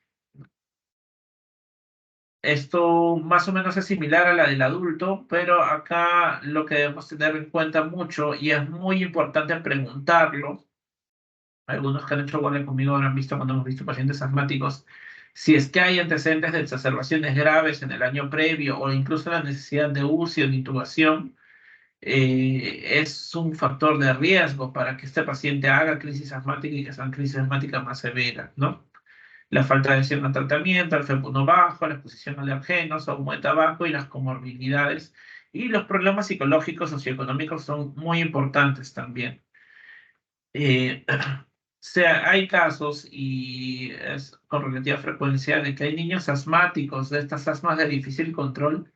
Esto más o menos es similar a la del adulto, pero acá lo que debemos tener en cuenta mucho, y es muy importante preguntarlo, algunos que han hecho guardia conmigo habrán visto cuando hemos visto pacientes asmáticos, si es que hay antecedentes de exacerbaciones graves en el año previo o incluso la necesidad de UCI o de intubación, es un factor de riesgo para que este paciente haga crisis asmática y que sean crisis asmáticas más severas, ¿no? La falta de adhesión al tratamiento, el FEP1 bajo, la exposición a alergenos, humo de tabaco y las comorbilidades. Y los problemas psicológicos, socioeconómicos son muy importantes también. Hay casos, y es con relativa frecuencia, de que hay niños asmáticos, de estas asmas de difícil control,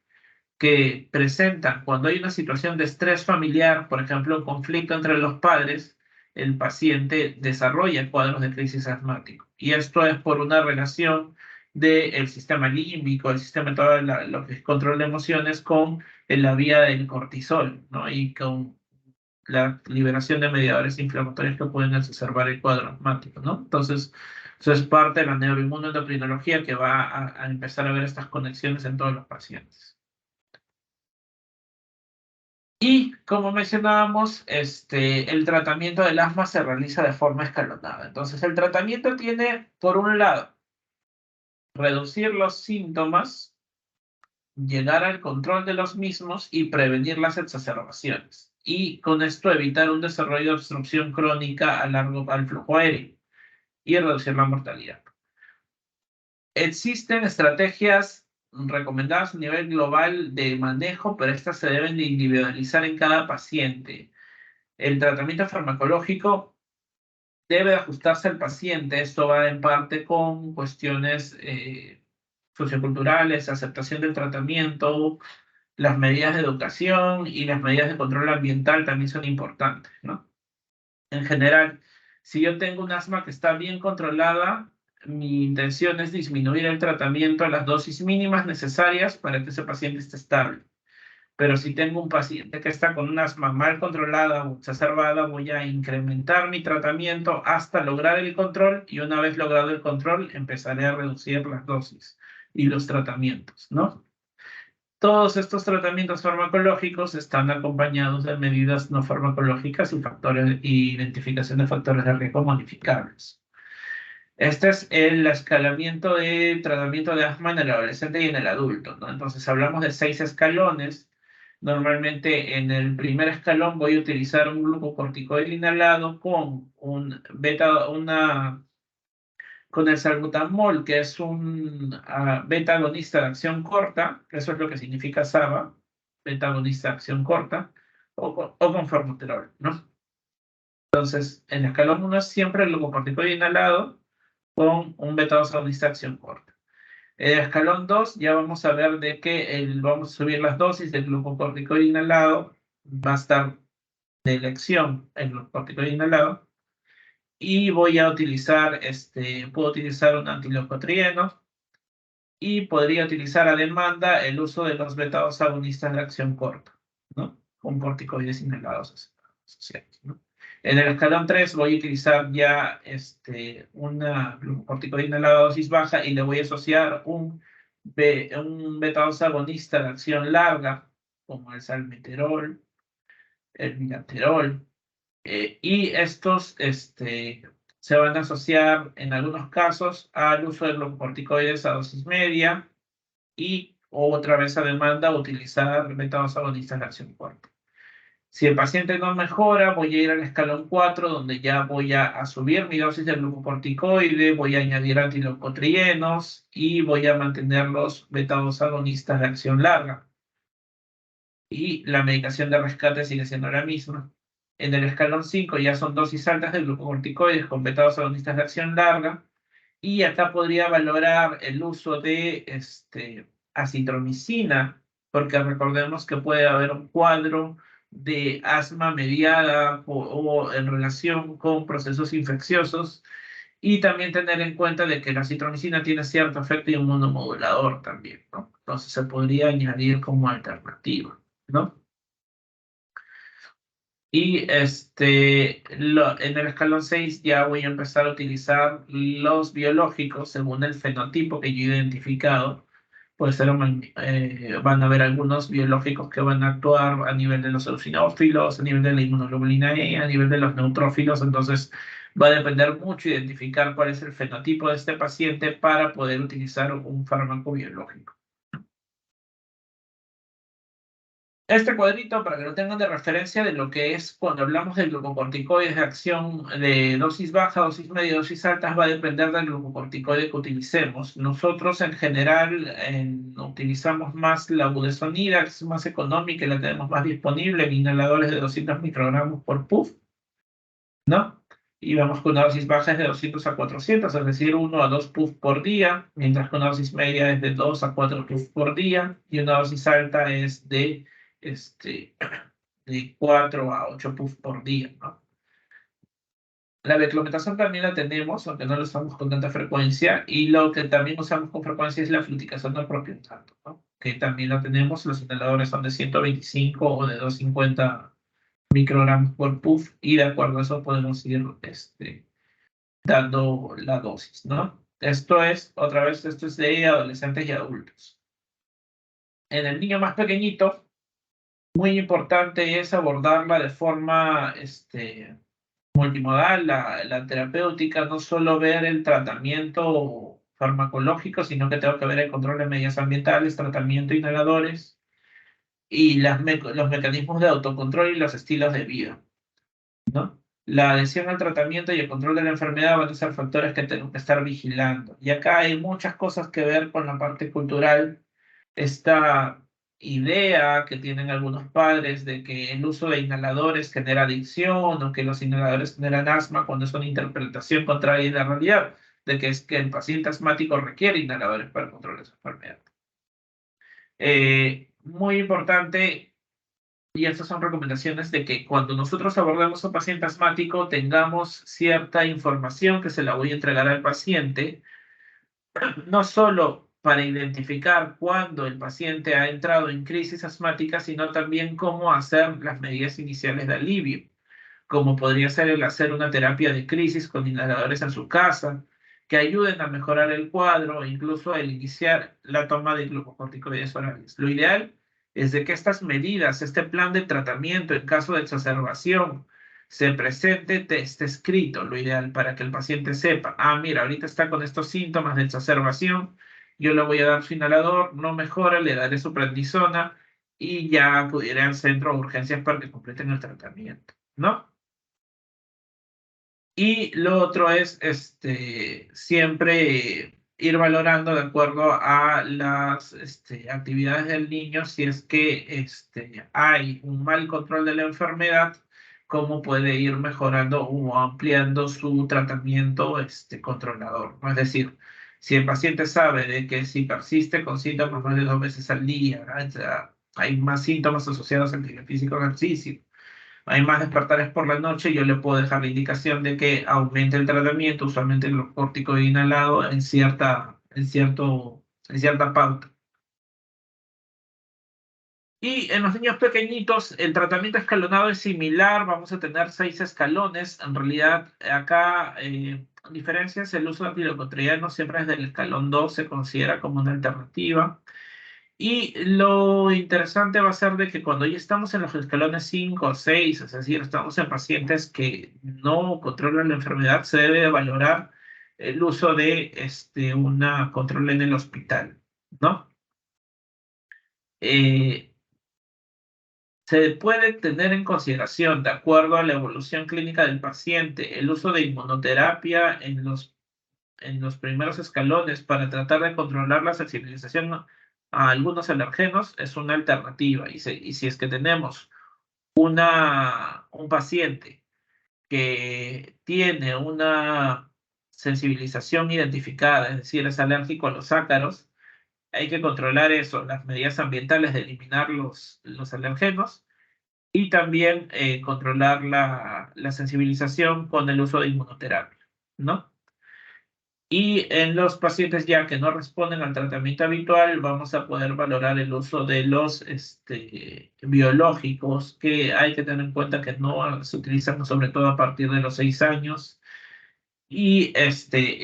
que presentan cuando hay una situación de estrés familiar, por ejemplo, un conflicto entre los padres, el paciente desarrolla cuadros de crisis asmático. Y esto es por una relación del sistema límbico, el sistema todo lo que es control de emociones, con la vía del cortisol, ¿no? Y con la liberación de mediadores inflamatorios que pueden exacerbar el cuadro asmático, ¿no? Entonces, eso es parte de la neuroinmunoendocrinología que va a empezar a ver estas conexiones en todos los pacientes. Y como mencionábamos, el tratamiento del asma se realiza de forma escalonada. Entonces, el tratamiento tiene, por un lado, reducir los síntomas, llegar al control de los mismos y prevenir las exacerbaciones. Y con esto evitar un desarrollo de obstrucción crónica al flujo aéreo y reducir la mortalidad. Existen estrategias recomendadas a nivel global de manejo, pero estas se deben de individualizar en cada paciente. El tratamiento farmacológico debe ajustarse al paciente. Esto va en parte con cuestiones socioculturales, aceptación del tratamiento, las medidas de educación y las medidas de control ambiental también son importantes, ¿no? En general, si yo tengo un asma que está bien controlada, mi intención es disminuir el tratamiento a las dosis mínimas necesarias para que ese paciente esté estable. Pero si tengo un paciente que está con un asma mal controlada o exacerbada, voy a incrementar mi tratamiento hasta lograr el control, y una vez logrado el control, empezaré a reducir las dosis y los tratamientos, ¿no? Todos estos tratamientos farmacológicos están acompañados de medidas no farmacológicas y identificación de factores de riesgo modificables. Este es el escalamiento de tratamiento de asma en el adolescente y en el adulto, ¿no? Entonces hablamos de 6 escalones. Normalmente en el primer escalón voy a utilizar un glucocorticoide inhalado con con el salbutamol, que es un beta agonista de acción corta, eso es lo que significa SABA, beta agonista de acción corta, o con formoterol, ¿no? Entonces, en el escalón 1 es siempre el glucocorticoide inhalado con un beta agonista de acción corta. En el escalón 2 ya vamos a ver de que vamos a subir las dosis del glucocorticoide inhalado, va a estar de elección el glucocorticoide inhalado, y voy a utilizar, puedo utilizar un antileucotrieno, y podría utilizar a demanda el uso de los beta-2 agonistas de acción corta, ¿no? Con corticoides inhalados asociados, ¿no? En el escalón 3 voy a utilizar ya una glucocorticoide inhalado a dosis baja, y le voy a asociar un beta-2 agonista de acción larga, como el salmeterol, el bilaterol. Y estos se van a asociar en algunos casos al uso de glucocorticoides a dosis media y otra vez a demanda utilizar métodos agonistas de acción corta. Si el paciente no mejora, voy a ir al escalón 4, donde ya voy a subir mi dosis de glucocorticoide, voy a añadir antileucotrienos y voy a mantener los métodos agonistas de acción larga. Y la medicación de rescate sigue siendo la misma. En el escalón 5 ya son dosis altas de glucocorticoides con métodos agonistas de acción larga. Y acá podría valorar el uso de acitromicina, porque recordemos que puede haber un cuadro de asma mediada o en relación con procesos infecciosos, y también tener en cuenta de que la acitromicina tiene cierto efecto inmunomodulador también, ¿no? Entonces se podría añadir como alternativa, ¿no? Y en el escalón 6 ya voy a empezar a utilizar los biológicos según el fenotipo que yo he identificado. Puede ser van a haber algunos biológicos que van a actuar a nivel de los eosinófilos, a nivel de la inmunoglobulina E, a nivel de los neutrófilos. Entonces va a depender mucho identificar cuál es el fenotipo de este paciente para poder utilizar un fármaco biológico. Este cuadrito, para que lo tengan de referencia de lo que es cuando hablamos de glucocorticoides de acción de dosis baja, dosis media, dosis altas, va a depender del glucocorticoide que utilicemos. Nosotros en general utilizamos más la budesonida, que es más económica y la tenemos más disponible en inhaladores de 200 microgramos por puff, ¿no? Y vamos con una dosis baja es de 200 a 400, es decir, 1 a 2 puff por día, mientras que una dosis media es de 2 a 4 puff por día y una dosis alta es de 4 a 8 puff por día, ¿no? La beclometación también la tenemos, aunque no lo usamos con tanta frecuencia, y lo que también usamos con frecuencia es la fluticasona del propiontato, ¿no? Que también la tenemos, los inhaladores son de 125 o de 250 microgramos por puff, y de acuerdo a eso podemos ir dando la dosis, ¿no? Esto es de adolescentes y adultos. En el niño más pequeñito, muy importante es abordarla de forma multimodal, la terapéutica, no solo ver el tratamiento farmacológico, sino que tengo que ver el control de medidas ambientales, tratamiento, inhaladores y los mecanismos de autocontrol y los estilos de vida, ¿no? La adhesión al tratamiento y el control de la enfermedad van a ser factores que tengo que estar vigilando. Y acá hay muchas cosas que ver con la parte cultural. Esta idea que tienen algunos padres de que el uso de inhaladores genera adicción o que los inhaladores generan asma, cuando es una interpretación contraria a la realidad, de que es que el paciente asmático requiere inhaladores para controlar su enfermedad. Muy importante, y estas son recomendaciones de que cuando nosotros abordemos a un paciente asmático tengamos cierta información que se la voy a entregar al paciente, no solo para identificar cuándo el paciente ha entrado en crisis asmática, sino también cómo hacer las medidas iniciales de alivio, como podría ser el hacer una terapia de crisis con inhaladores en su casa, que ayuden a mejorar el cuadro, e incluso el iniciar la toma de glucocorticoides orales. Lo ideal es de que estas medidas, este plan de tratamiento en caso de exacerbación, se presente, esté escrito, lo ideal, para que el paciente sepa, mira, ahorita está con estos síntomas de exacerbación, yo le voy a dar su inhalador, no mejora, le daré su prednisona y ya acudiré al centro de urgencias para que completen el tratamiento, ¿no? Y lo otro es siempre ir valorando de acuerdo a las actividades del niño, si es que hay un mal control de la enfermedad, cómo puede ir mejorando o ampliando su tratamiento controlador, ¿no? Es decir, si el paciente sabe de que si persiste con síntomas más de 2 veces al día, hay más síntomas asociados al actividad física o ejercicio, hay más despertares por la noche, yo le puedo dejar la indicación de que aumente el tratamiento, usualmente el corticoide inhalado en cierta pauta. Y en los niños pequeñitos, el tratamiento escalonado es similar, vamos a tener 6 escalones. En realidad, acá, a diferencia, el uso de antileucotrienos siempre desde el escalón 2 se considera como una alternativa. Y lo interesante va a ser de que cuando ya estamos en los escalones 5 o 6, es decir, estamos en pacientes que no controlan la enfermedad, se debe valorar el uso de una control en el hospital, ¿no? Se puede tener en consideración, de acuerdo a la evolución clínica del paciente, el uso de inmunoterapia en los primeros escalones para tratar de controlar la sensibilización a algunos alergenos es una alternativa. Y si es que tenemos un paciente que tiene una sensibilización identificada, es decir, es alérgico a los ácaros, hay que controlar eso, las medidas ambientales de eliminar los alergenos y también controlar la sensibilización con el uso de inmunoterapia, ¿no? Y en los pacientes ya que no responden al tratamiento habitual, vamos a poder valorar el uso de los biológicos, que hay que tener en cuenta que no se utilizan sobre todo a partir de los 6 años. Y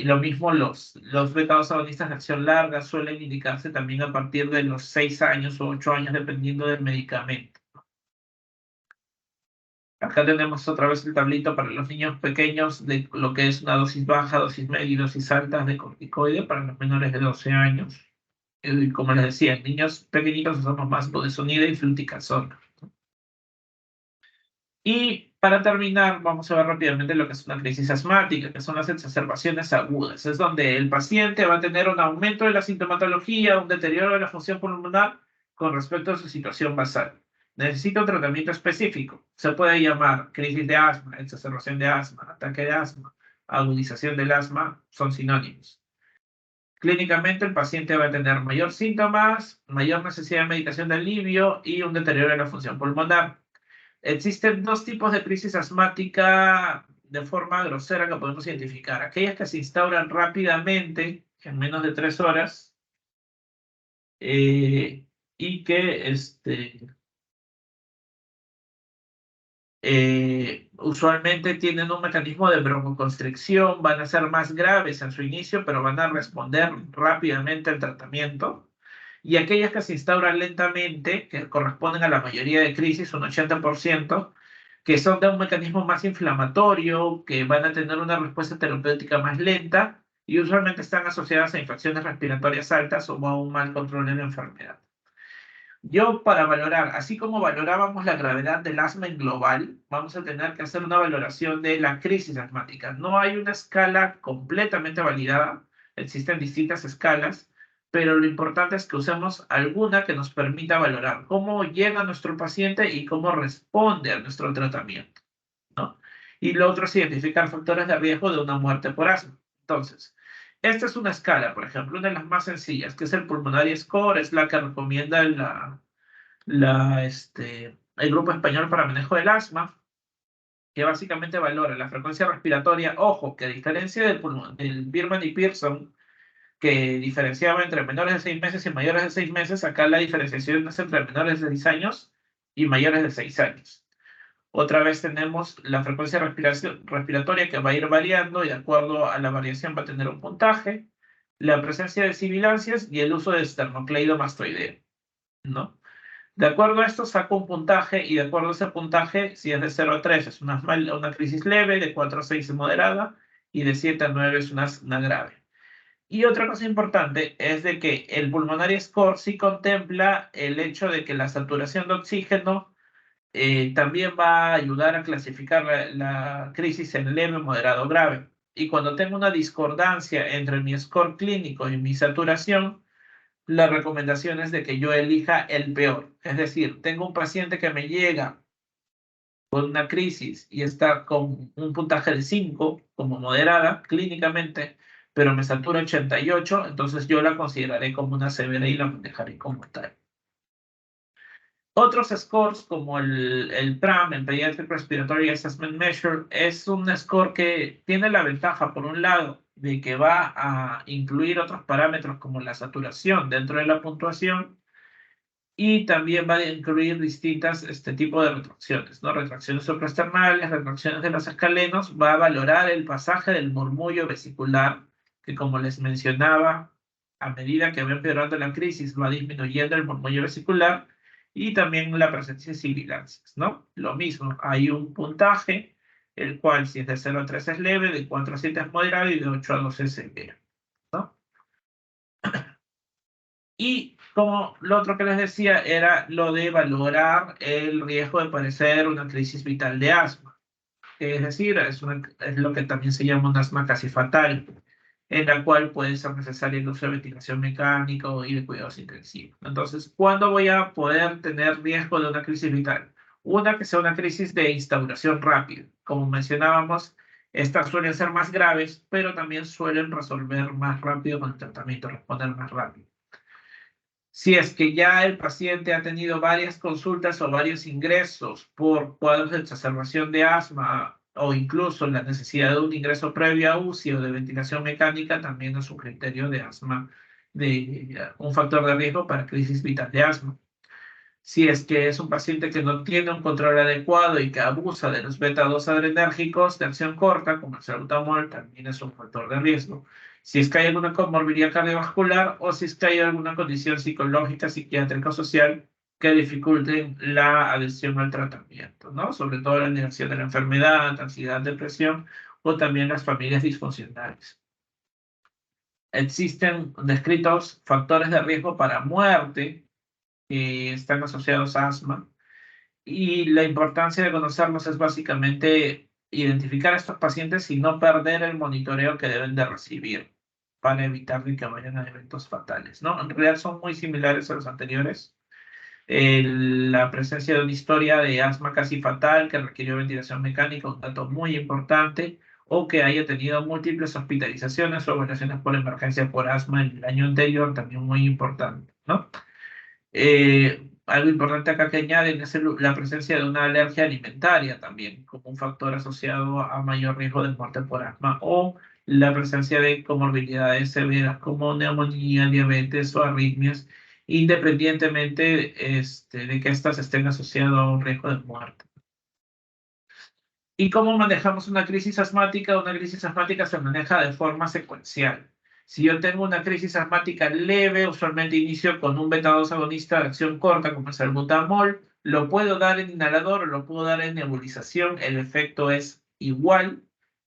lo mismo los beta-2 agonistas de acción larga suelen indicarse también a partir de los 6 años o 8 años, dependiendo del medicamento. Acá tenemos otra vez el tablito para los niños pequeños de lo que es una dosis baja, dosis media y dosis alta de corticoide para los menores de 12 años. Como les decía, en niños pequeñitos usamos más budesonida y fluticasona. Y para terminar, vamos a ver rápidamente lo que es una crisis asmática, que son las exacerbaciones agudas. Es donde el paciente va a tener un aumento de la sintomatología, un deterioro de la función pulmonar con respecto a su situación basal. Necesita un tratamiento específico. Se puede llamar crisis de asma, exacerbación de asma, ataque de asma, agudización del asma, son sinónimos. Clínicamente, el paciente va a tener mayor síntomas, mayor necesidad de medicación de alivio y un deterioro de la función pulmonar. Existen dos tipos de crisis asmática de forma grosera que podemos identificar. Aquellas que se instauran rápidamente, en menos de 3 horas, y que usualmente tienen un mecanismo de broncoconstricción, van a ser más graves en su inicio, pero van a responder rápidamente al tratamiento. Y aquellas que se instauran lentamente, que corresponden a la mayoría de crisis, un 80%, que son de un mecanismo más inflamatorio, que van a tener una respuesta terapéutica más lenta y usualmente están asociadas a infecciones respiratorias altas o a un mal control de la enfermedad. Yo, para valorar, así como valorábamos la gravedad del asma en global, vamos a tener que hacer una valoración de la crisis asmática. No hay una escala completamente validada, existen distintas escalas, pero lo importante es que usemos alguna que nos permita valorar cómo llega nuestro paciente y cómo responde a nuestro tratamiento, ¿no? Y lo otro es identificar factores de riesgo de una muerte por asma. Entonces, esta es una escala, por ejemplo, una de las más sencillas, que es el Pulmonary Score, es la que recomienda el Grupo Español para Manejo del Asma, que básicamente valora la frecuencia respiratoria. Ojo, que a diferencia del Birman y Pearson, que diferenciaba entre menores de 6 meses y mayores de 6 meses, acá la diferenciación es entre menores de 6 años y mayores de 6 años. Otra vez tenemos la frecuencia respiratoria que va a ir variando y de acuerdo a la variación va a tener un puntaje, la presencia de sibilancias y el uso de esternocleidomastoideo, ¿no? De acuerdo a esto saco un puntaje y de acuerdo a ese puntaje, si es de 0 a 3 es una crisis leve, de 4 a 6 es moderada y de 7 a 9 es una grave. Y otra cosa importante es de que el Pulmonary Score sí contempla el hecho de que la saturación de oxígeno también va a ayudar a clasificar la crisis en leve, moderado o grave. Y cuando tengo una discordancia entre mi score clínico y mi saturación, la recomendación es de que yo elija el peor. Es decir, tengo un paciente que me llega con una crisis y está con un puntaje de 5 como moderada clínicamente, pero me satura 88, entonces yo la consideraré como una severa y la manejaré como tal. Otros scores como el PRAM, el Pediatric Respiratory Assessment Measure, es un score que tiene la ventaja, por un lado, de que va a incluir otros parámetros como la saturación dentro de la puntuación y también va a incluir distintas tipos de retracciones, ¿no? Retracciones supraesternales, retracciones de los escalenos, va a valorar el pasaje del murmullo vesicular, que como les mencionaba, a medida que va empeorando la crisis, va disminuyendo el murmullo vesicular y también la presencia de sibilancias, ¿no? Lo mismo, hay un puntaje, el cual si es de 0 a 3 es leve, de 4 a 7 es moderado y de 8 a 12 es severo, ¿no? Y como lo otro que les decía era lo de valorar el riesgo de padecer una crisis vital de asma. Es decir, es lo que también se llama un asma casi fatal, en la cual puede ser necesario el uso de ventilación mecánica y de cuidados intensivos. Entonces, ¿cuándo voy a poder tener riesgo de una crisis vital? Una que sea una crisis de instauración rápida. Como mencionábamos, estas suelen ser más graves, pero también suelen resolver más rápido con el tratamiento, responder más rápido. Si es que ya el paciente ha tenido varias consultas o varios ingresos por cuadros de exacerbación de asma o incluso la necesidad de un ingreso previo a UCI o de ventilación mecánica, también es un criterio de asma, un factor de riesgo para crisis vital de asma. Si es que es un paciente que no tiene un control adecuado y que abusa de los beta-2 adrenérgicos de acción corta, como el salbutamol, también es un factor de riesgo. Si es que hay alguna comorbilidad cardiovascular o si es que hay alguna condición psicológica, psiquiátrica o social que dificulten la adhesión al tratamiento, ¿no? Sobre todo la negación de la enfermedad, ansiedad, depresión o también las familias disfuncionales. Existen descritos factores de riesgo para muerte que están asociados a asma. Y la importancia de conocerlos es básicamente identificar a estos pacientes y no perder el monitoreo que deben de recibir para evitar que vayan a eventos fatales, ¿no? En realidad son muy similares a los anteriores. La presencia de una historia de asma casi fatal que requirió ventilación mecánica, un dato muy importante, o que haya tenido múltiples hospitalizaciones o operaciones por emergencia por asma en el año anterior, también muy importante, ¿no? Algo importante acá que añaden es la presencia de una alergia alimentaria también, como un factor asociado a mayor riesgo de muerte por asma, o la presencia de comorbilidades severas como neumonía, diabetes o arritmias, independientemente de que éstas estén asociadas a un riesgo de muerte. ¿Y cómo manejamos una crisis asmática? Una crisis asmática se maneja de forma secuencial. Si yo tengo una crisis asmática leve, usualmente inicio con un beta-2 agonista de acción corta, como el salbutamol. Lo puedo dar en inhalador o lo puedo dar en nebulización. El efecto es igual.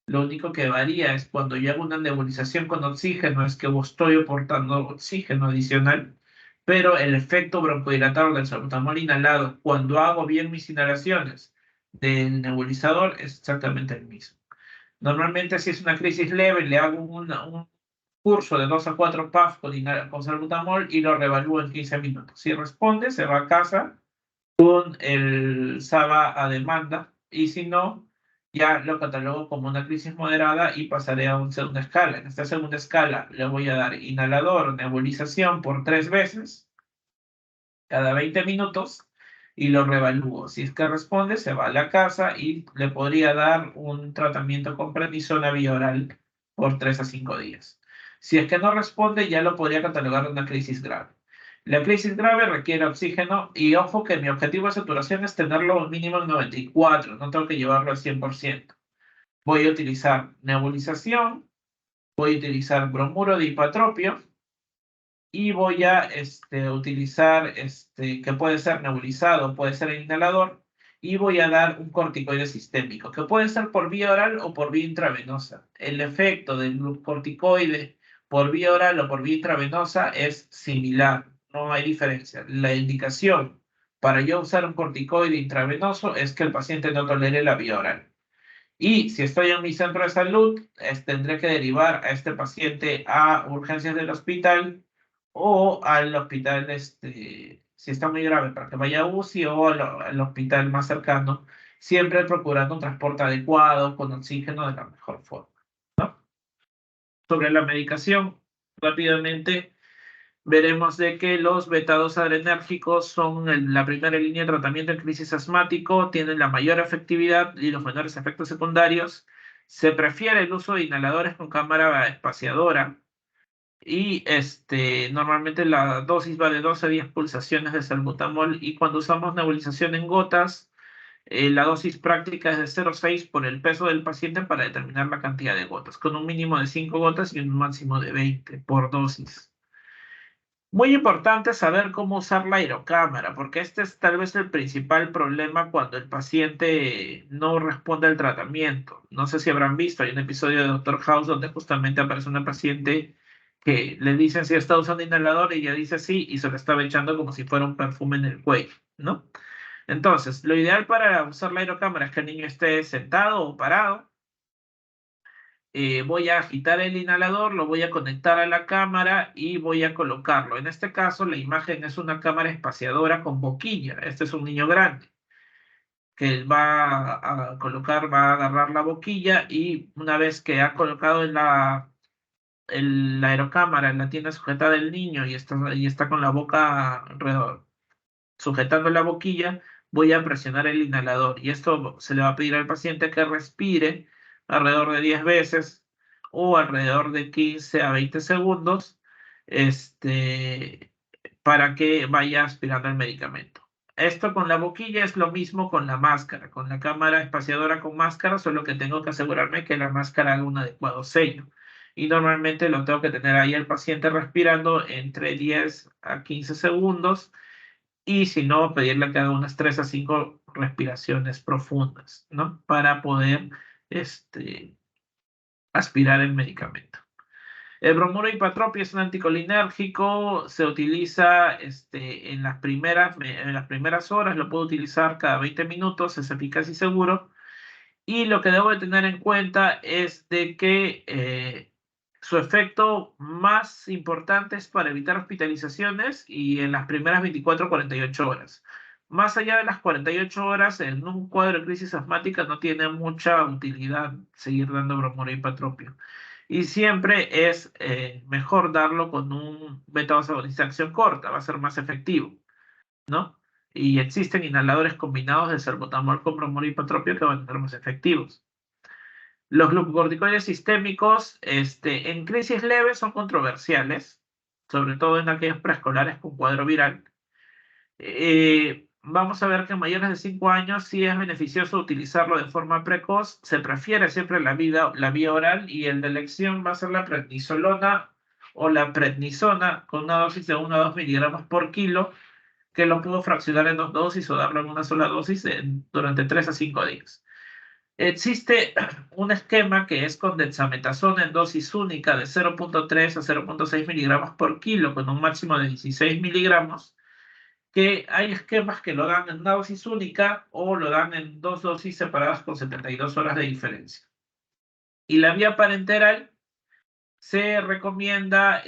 Lo único que varía es cuando yo hago una nebulización con oxígeno, es que estoy aportando oxígeno adicional. Pero el efecto broncodilatador del salbutamol inhalado, cuando hago bien mis inhalaciones del nebulizador, es exactamente el mismo. Normalmente, si es una crisis leve, le hago un curso de 2 a 4 puffs con salbutamol y lo revalúo en 15 minutos. Si responde, se va a casa con el SABA a demanda, y si no, ya lo catalogo como una crisis moderada y pasaré a una segunda escala. En esta segunda escala le voy a dar inhalador o nebulización por 3 veces, cada 20 minutos, y lo revalúo. Si es que responde, se va a la casa y le podría dar un tratamiento con prednisona vía oral por 3 a 5 días. Si es que no responde, ya lo podría catalogar una crisis grave. La crisis grave requiere oxígeno y ojo que mi objetivo de saturación es tenerlo mínimo en 94, no tengo que llevarlo al 100%. Voy a utilizar nebulización, voy a utilizar bromuro de hipatropio y voy a utilizar, que puede ser nebulizado, puede ser el inhalador, y voy a dar un corticoide sistémico, que puede ser por vía oral o por vía intravenosa. El efecto del corticoide por vía oral o por vía intravenosa es similar, no hay diferencia. La indicación para yo usar un corticoide intravenoso es que el paciente no tolere la vía oral. Y si estoy en mi centro de salud, tendré que derivar a este paciente a urgencias del hospital o al hospital, si está muy grave, para que vaya a UCI o al hospital más cercano, siempre procurando un transporte adecuado, con oxígeno de la mejor forma, ¿no? Sobre la medicación, rápidamente veremos de que los beta-2 adrenérgicos son la primera línea de tratamiento en crisis asmático, tienen la mayor efectividad y los menores efectos secundarios. Se prefiere el uso de inhaladores con cámara espaciadora y normalmente la dosis va de 12 a 10 pulsaciones de salbutamol, y cuando usamos nebulización en gotas, la dosis práctica es de 0,6 por el peso del paciente para determinar la cantidad de gotas, con un mínimo de 5 gotas y un máximo de 20 por dosis. Muy importante saber cómo usar la aerocámara, porque este es tal vez el principal problema cuando el paciente no responde al tratamiento. No sé si habrán visto, hay un episodio de Doctor House donde justamente aparece una paciente que le dicen si está usando inhalador y ella dice sí y se lo estaba echando como si fuera un perfume en el cuello, ¿no? Entonces, lo ideal para usar la aerocámara es que el niño esté sentado o parado. Voy a agitar el inhalador, lo voy a conectar a la cámara y voy a colocarlo. En este caso, la imagen es una cámara espaciadora con boquilla. Este es un niño grande que va a colocar, va a agarrar la boquilla y una vez que ha colocado la aerocámara en la tienda sujetada del niño y está con la boca alrededor, sujetando la boquilla, voy a presionar el inhalador y esto se le va a pedir al paciente que respire alrededor de 10 veces o alrededor de 15 a 20 segundos para que vaya aspirando el medicamento. Esto con la boquilla es lo mismo con la máscara, con la cámara espaciadora con máscara, solo que tengo que asegurarme que la máscara haga un adecuado sello. Y normalmente lo tengo que tener ahí el paciente respirando entre 10 a 15 segundos y si no, pedirle que haga unas 3 a 5 respiraciones profundas, ¿no? Para poder aspirar el medicamento. El bromuro hipatropio es un anticolinérgico, se utiliza en las primeras horas, lo puedo utilizar cada 20 minutos, es eficaz y seguro. Y lo que debo de tener en cuenta es de que su efecto más importante es para evitar hospitalizaciones y en las primeras 24 o 48 horas. Más allá de las 48 horas, en un cuadro de crisis asmática no tiene mucha utilidad seguir dando bromuro hipatropio. Y siempre es mejor darlo con un beta-2-agonista de acción corta, va a ser más efectivo, ¿no? Y existen inhaladores combinados de salbutamol con bromuro hipatropio que van a ser más efectivos. Los glucocorticoides sistémicos en crisis leves son controversiales, sobre todo en aquellos preescolares con cuadro viral. Vamos a ver que en mayores de 5 años sí es beneficioso utilizarlo de forma precoz. Se prefiere siempre la vía oral y el de elección va a ser la prednisolona o la prednisona con una dosis de 1 a 2 miligramos por kilo, que lo puedo fraccionar en 2 dosis o darlo en una sola dosis durante 3 a 5 días. Existe un esquema que es con dexametasona en dosis única de 0.3 a 0.6 miligramos por kilo con un máximo de 16 miligramos, que hay esquemas que lo dan en una dosis única o lo dan en 2 dosis separadas con 72 horas de diferencia. Y la vía parenteral se recomienda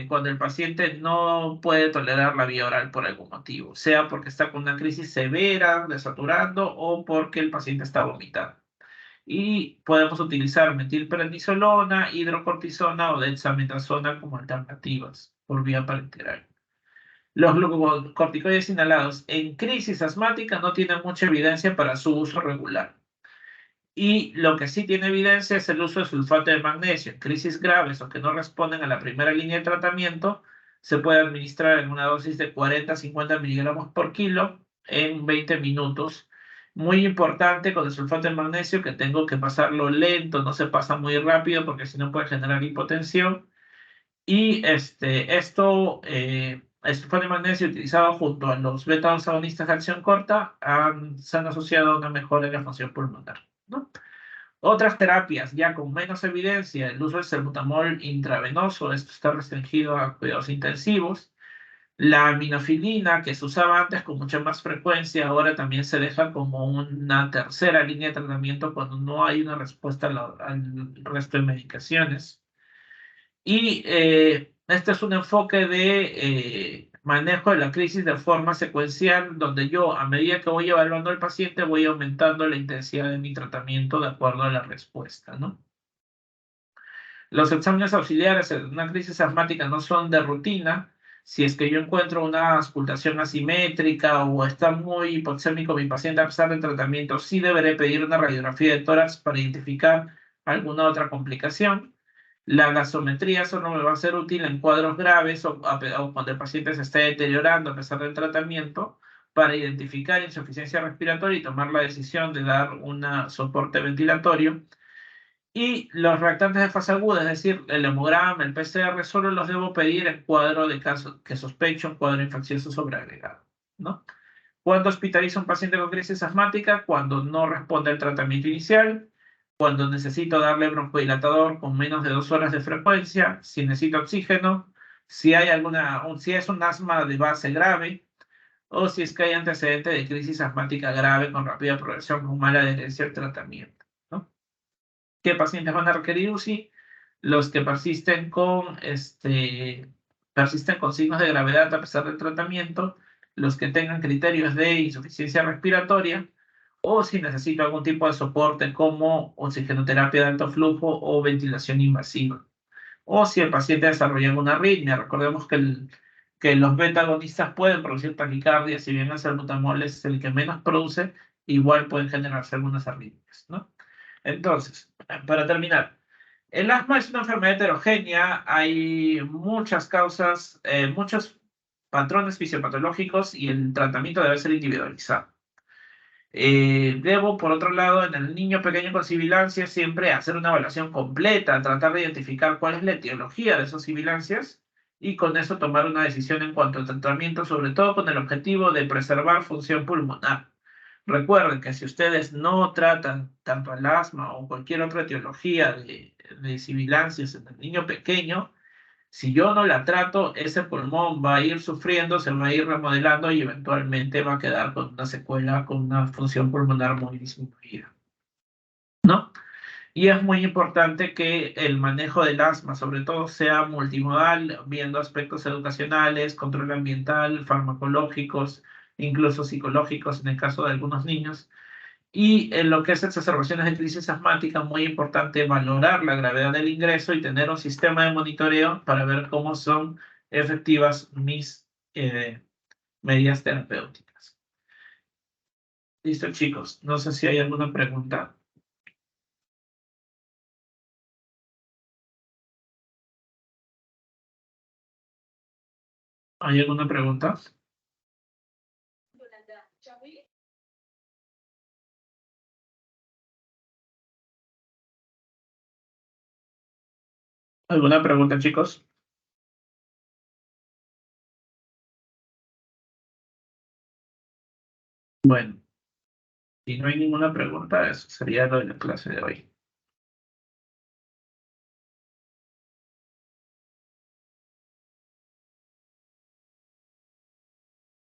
cuando el paciente no puede tolerar la vía oral por algún motivo, sea porque está con una crisis severa, desaturando, o porque el paciente está vomitando. Y podemos utilizar metilprednisolona, hidrocortisona o dexametasona como alternativas por vía parenteral. Los glucocorticoides inhalados en crisis asmática no tienen mucha evidencia para su uso regular. Y lo que sí tiene evidencia es el uso de sulfato de magnesio. En crisis graves o que no responden a la primera línea de tratamiento, se puede administrar en una dosis de 40 a 50 miligramos por kilo en 20 minutos. Muy importante con el sulfato de magnesio que tengo que pasarlo lento, no se pasa muy rápido porque si no puede generar hipotensión. Y el sulfato de magnesio utilizado junto a los beta-2-agonistas de acción corta se han asociado a una mejora en la función pulmonar, ¿no? Otras terapias ya con menos evidencia, el uso del salbutamol intravenoso, esto está restringido a cuidados intensivos. La aminofilina, que se usaba antes con mucha más frecuencia, ahora también se deja como una tercera línea de tratamiento cuando no hay una respuesta al resto de medicaciones. Y este es un enfoque de manejo de la crisis de forma secuencial, donde yo, a medida que voy evaluando al paciente, voy aumentando la intensidad de mi tratamiento de acuerdo a la respuesta, ¿no? Los exámenes auxiliares en una crisis asmática no son de rutina. Si es que yo encuentro una auscultación asimétrica o está muy hipoxémico mi paciente a pesar del tratamiento, sí deberé pedir una radiografía de tórax para identificar alguna otra complicación. La gasometría solo me va a ser útil en cuadros graves o cuando el paciente se esté deteriorando a pesar del tratamiento para identificar insuficiencia respiratoria y tomar la decisión de dar un soporte ventilatorio. Y los reactantes de fase aguda, es decir, el hemograma, el PCR, solo los debo pedir en cuadro de caso que sospecho, un cuadro infeccioso sobreagregado, ¿no? ¿Cuándo hospitalizo a un paciente con crisis asmática? Cuando no responde al tratamiento inicial, cuando necesito darle broncodilatador con menos de 2 horas de frecuencia, si necesito oxígeno, si es un asma de base grave, o si es que hay antecedente de crisis asmática grave con rápida progresión con mala adherencia al tratamiento, ¿no? ¿Qué pacientes van a requerir UCI? Los que persisten con signos de gravedad a pesar del tratamiento, los que tengan criterios de insuficiencia respiratoria, o si necesito algún tipo de soporte como oxigenoterapia de alto flujo o ventilación invasiva. O si el paciente desarrolla alguna arritmia. Recordemos que los beta-agonistas pueden producir taquicardia, si bien el salbutamol es el que menos produce, igual pueden generarse algunas arritmias, ¿no? Entonces, para terminar, el asma es una enfermedad heterogénea, hay muchas causas, muchos patrones fisiopatológicos y el tratamiento debe ser individualizado. Debo, por otro lado, en el niño pequeño con sibilancias, siempre hacer una evaluación completa, tratar de identificar cuál es la etiología de esas sibilancias y con eso tomar una decisión en cuanto al tratamiento, sobre todo con el objetivo de preservar función pulmonar. Recuerden que si ustedes no tratan tanto el asma o cualquier otra etiología de sibilancias en el niño pequeño, si yo no la trato, ese pulmón va a ir sufriendo, se va a ir remodelando y eventualmente va a quedar con una secuela, con una función pulmonar muy disminuida, ¿no? Y es muy importante que el manejo del asma, sobre todo, sea multimodal, viendo aspectos educacionales, control ambiental, farmacológicos, incluso psicológicos en el caso de algunos niños. Y en lo que es exacerbaciones de crisis asmática, muy importante valorar la gravedad del ingreso y tener un sistema de monitoreo para ver cómo son efectivas mis medidas terapéuticas. Listo, chicos. No sé si hay alguna pregunta. ¿Hay alguna pregunta? ¿Alguna pregunta, chicos? Bueno, si no hay ninguna pregunta, eso sería lo de la clase de hoy.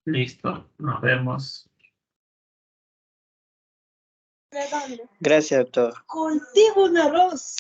Listo, nos vemos. Gracias, doctor. Contigo un arroz.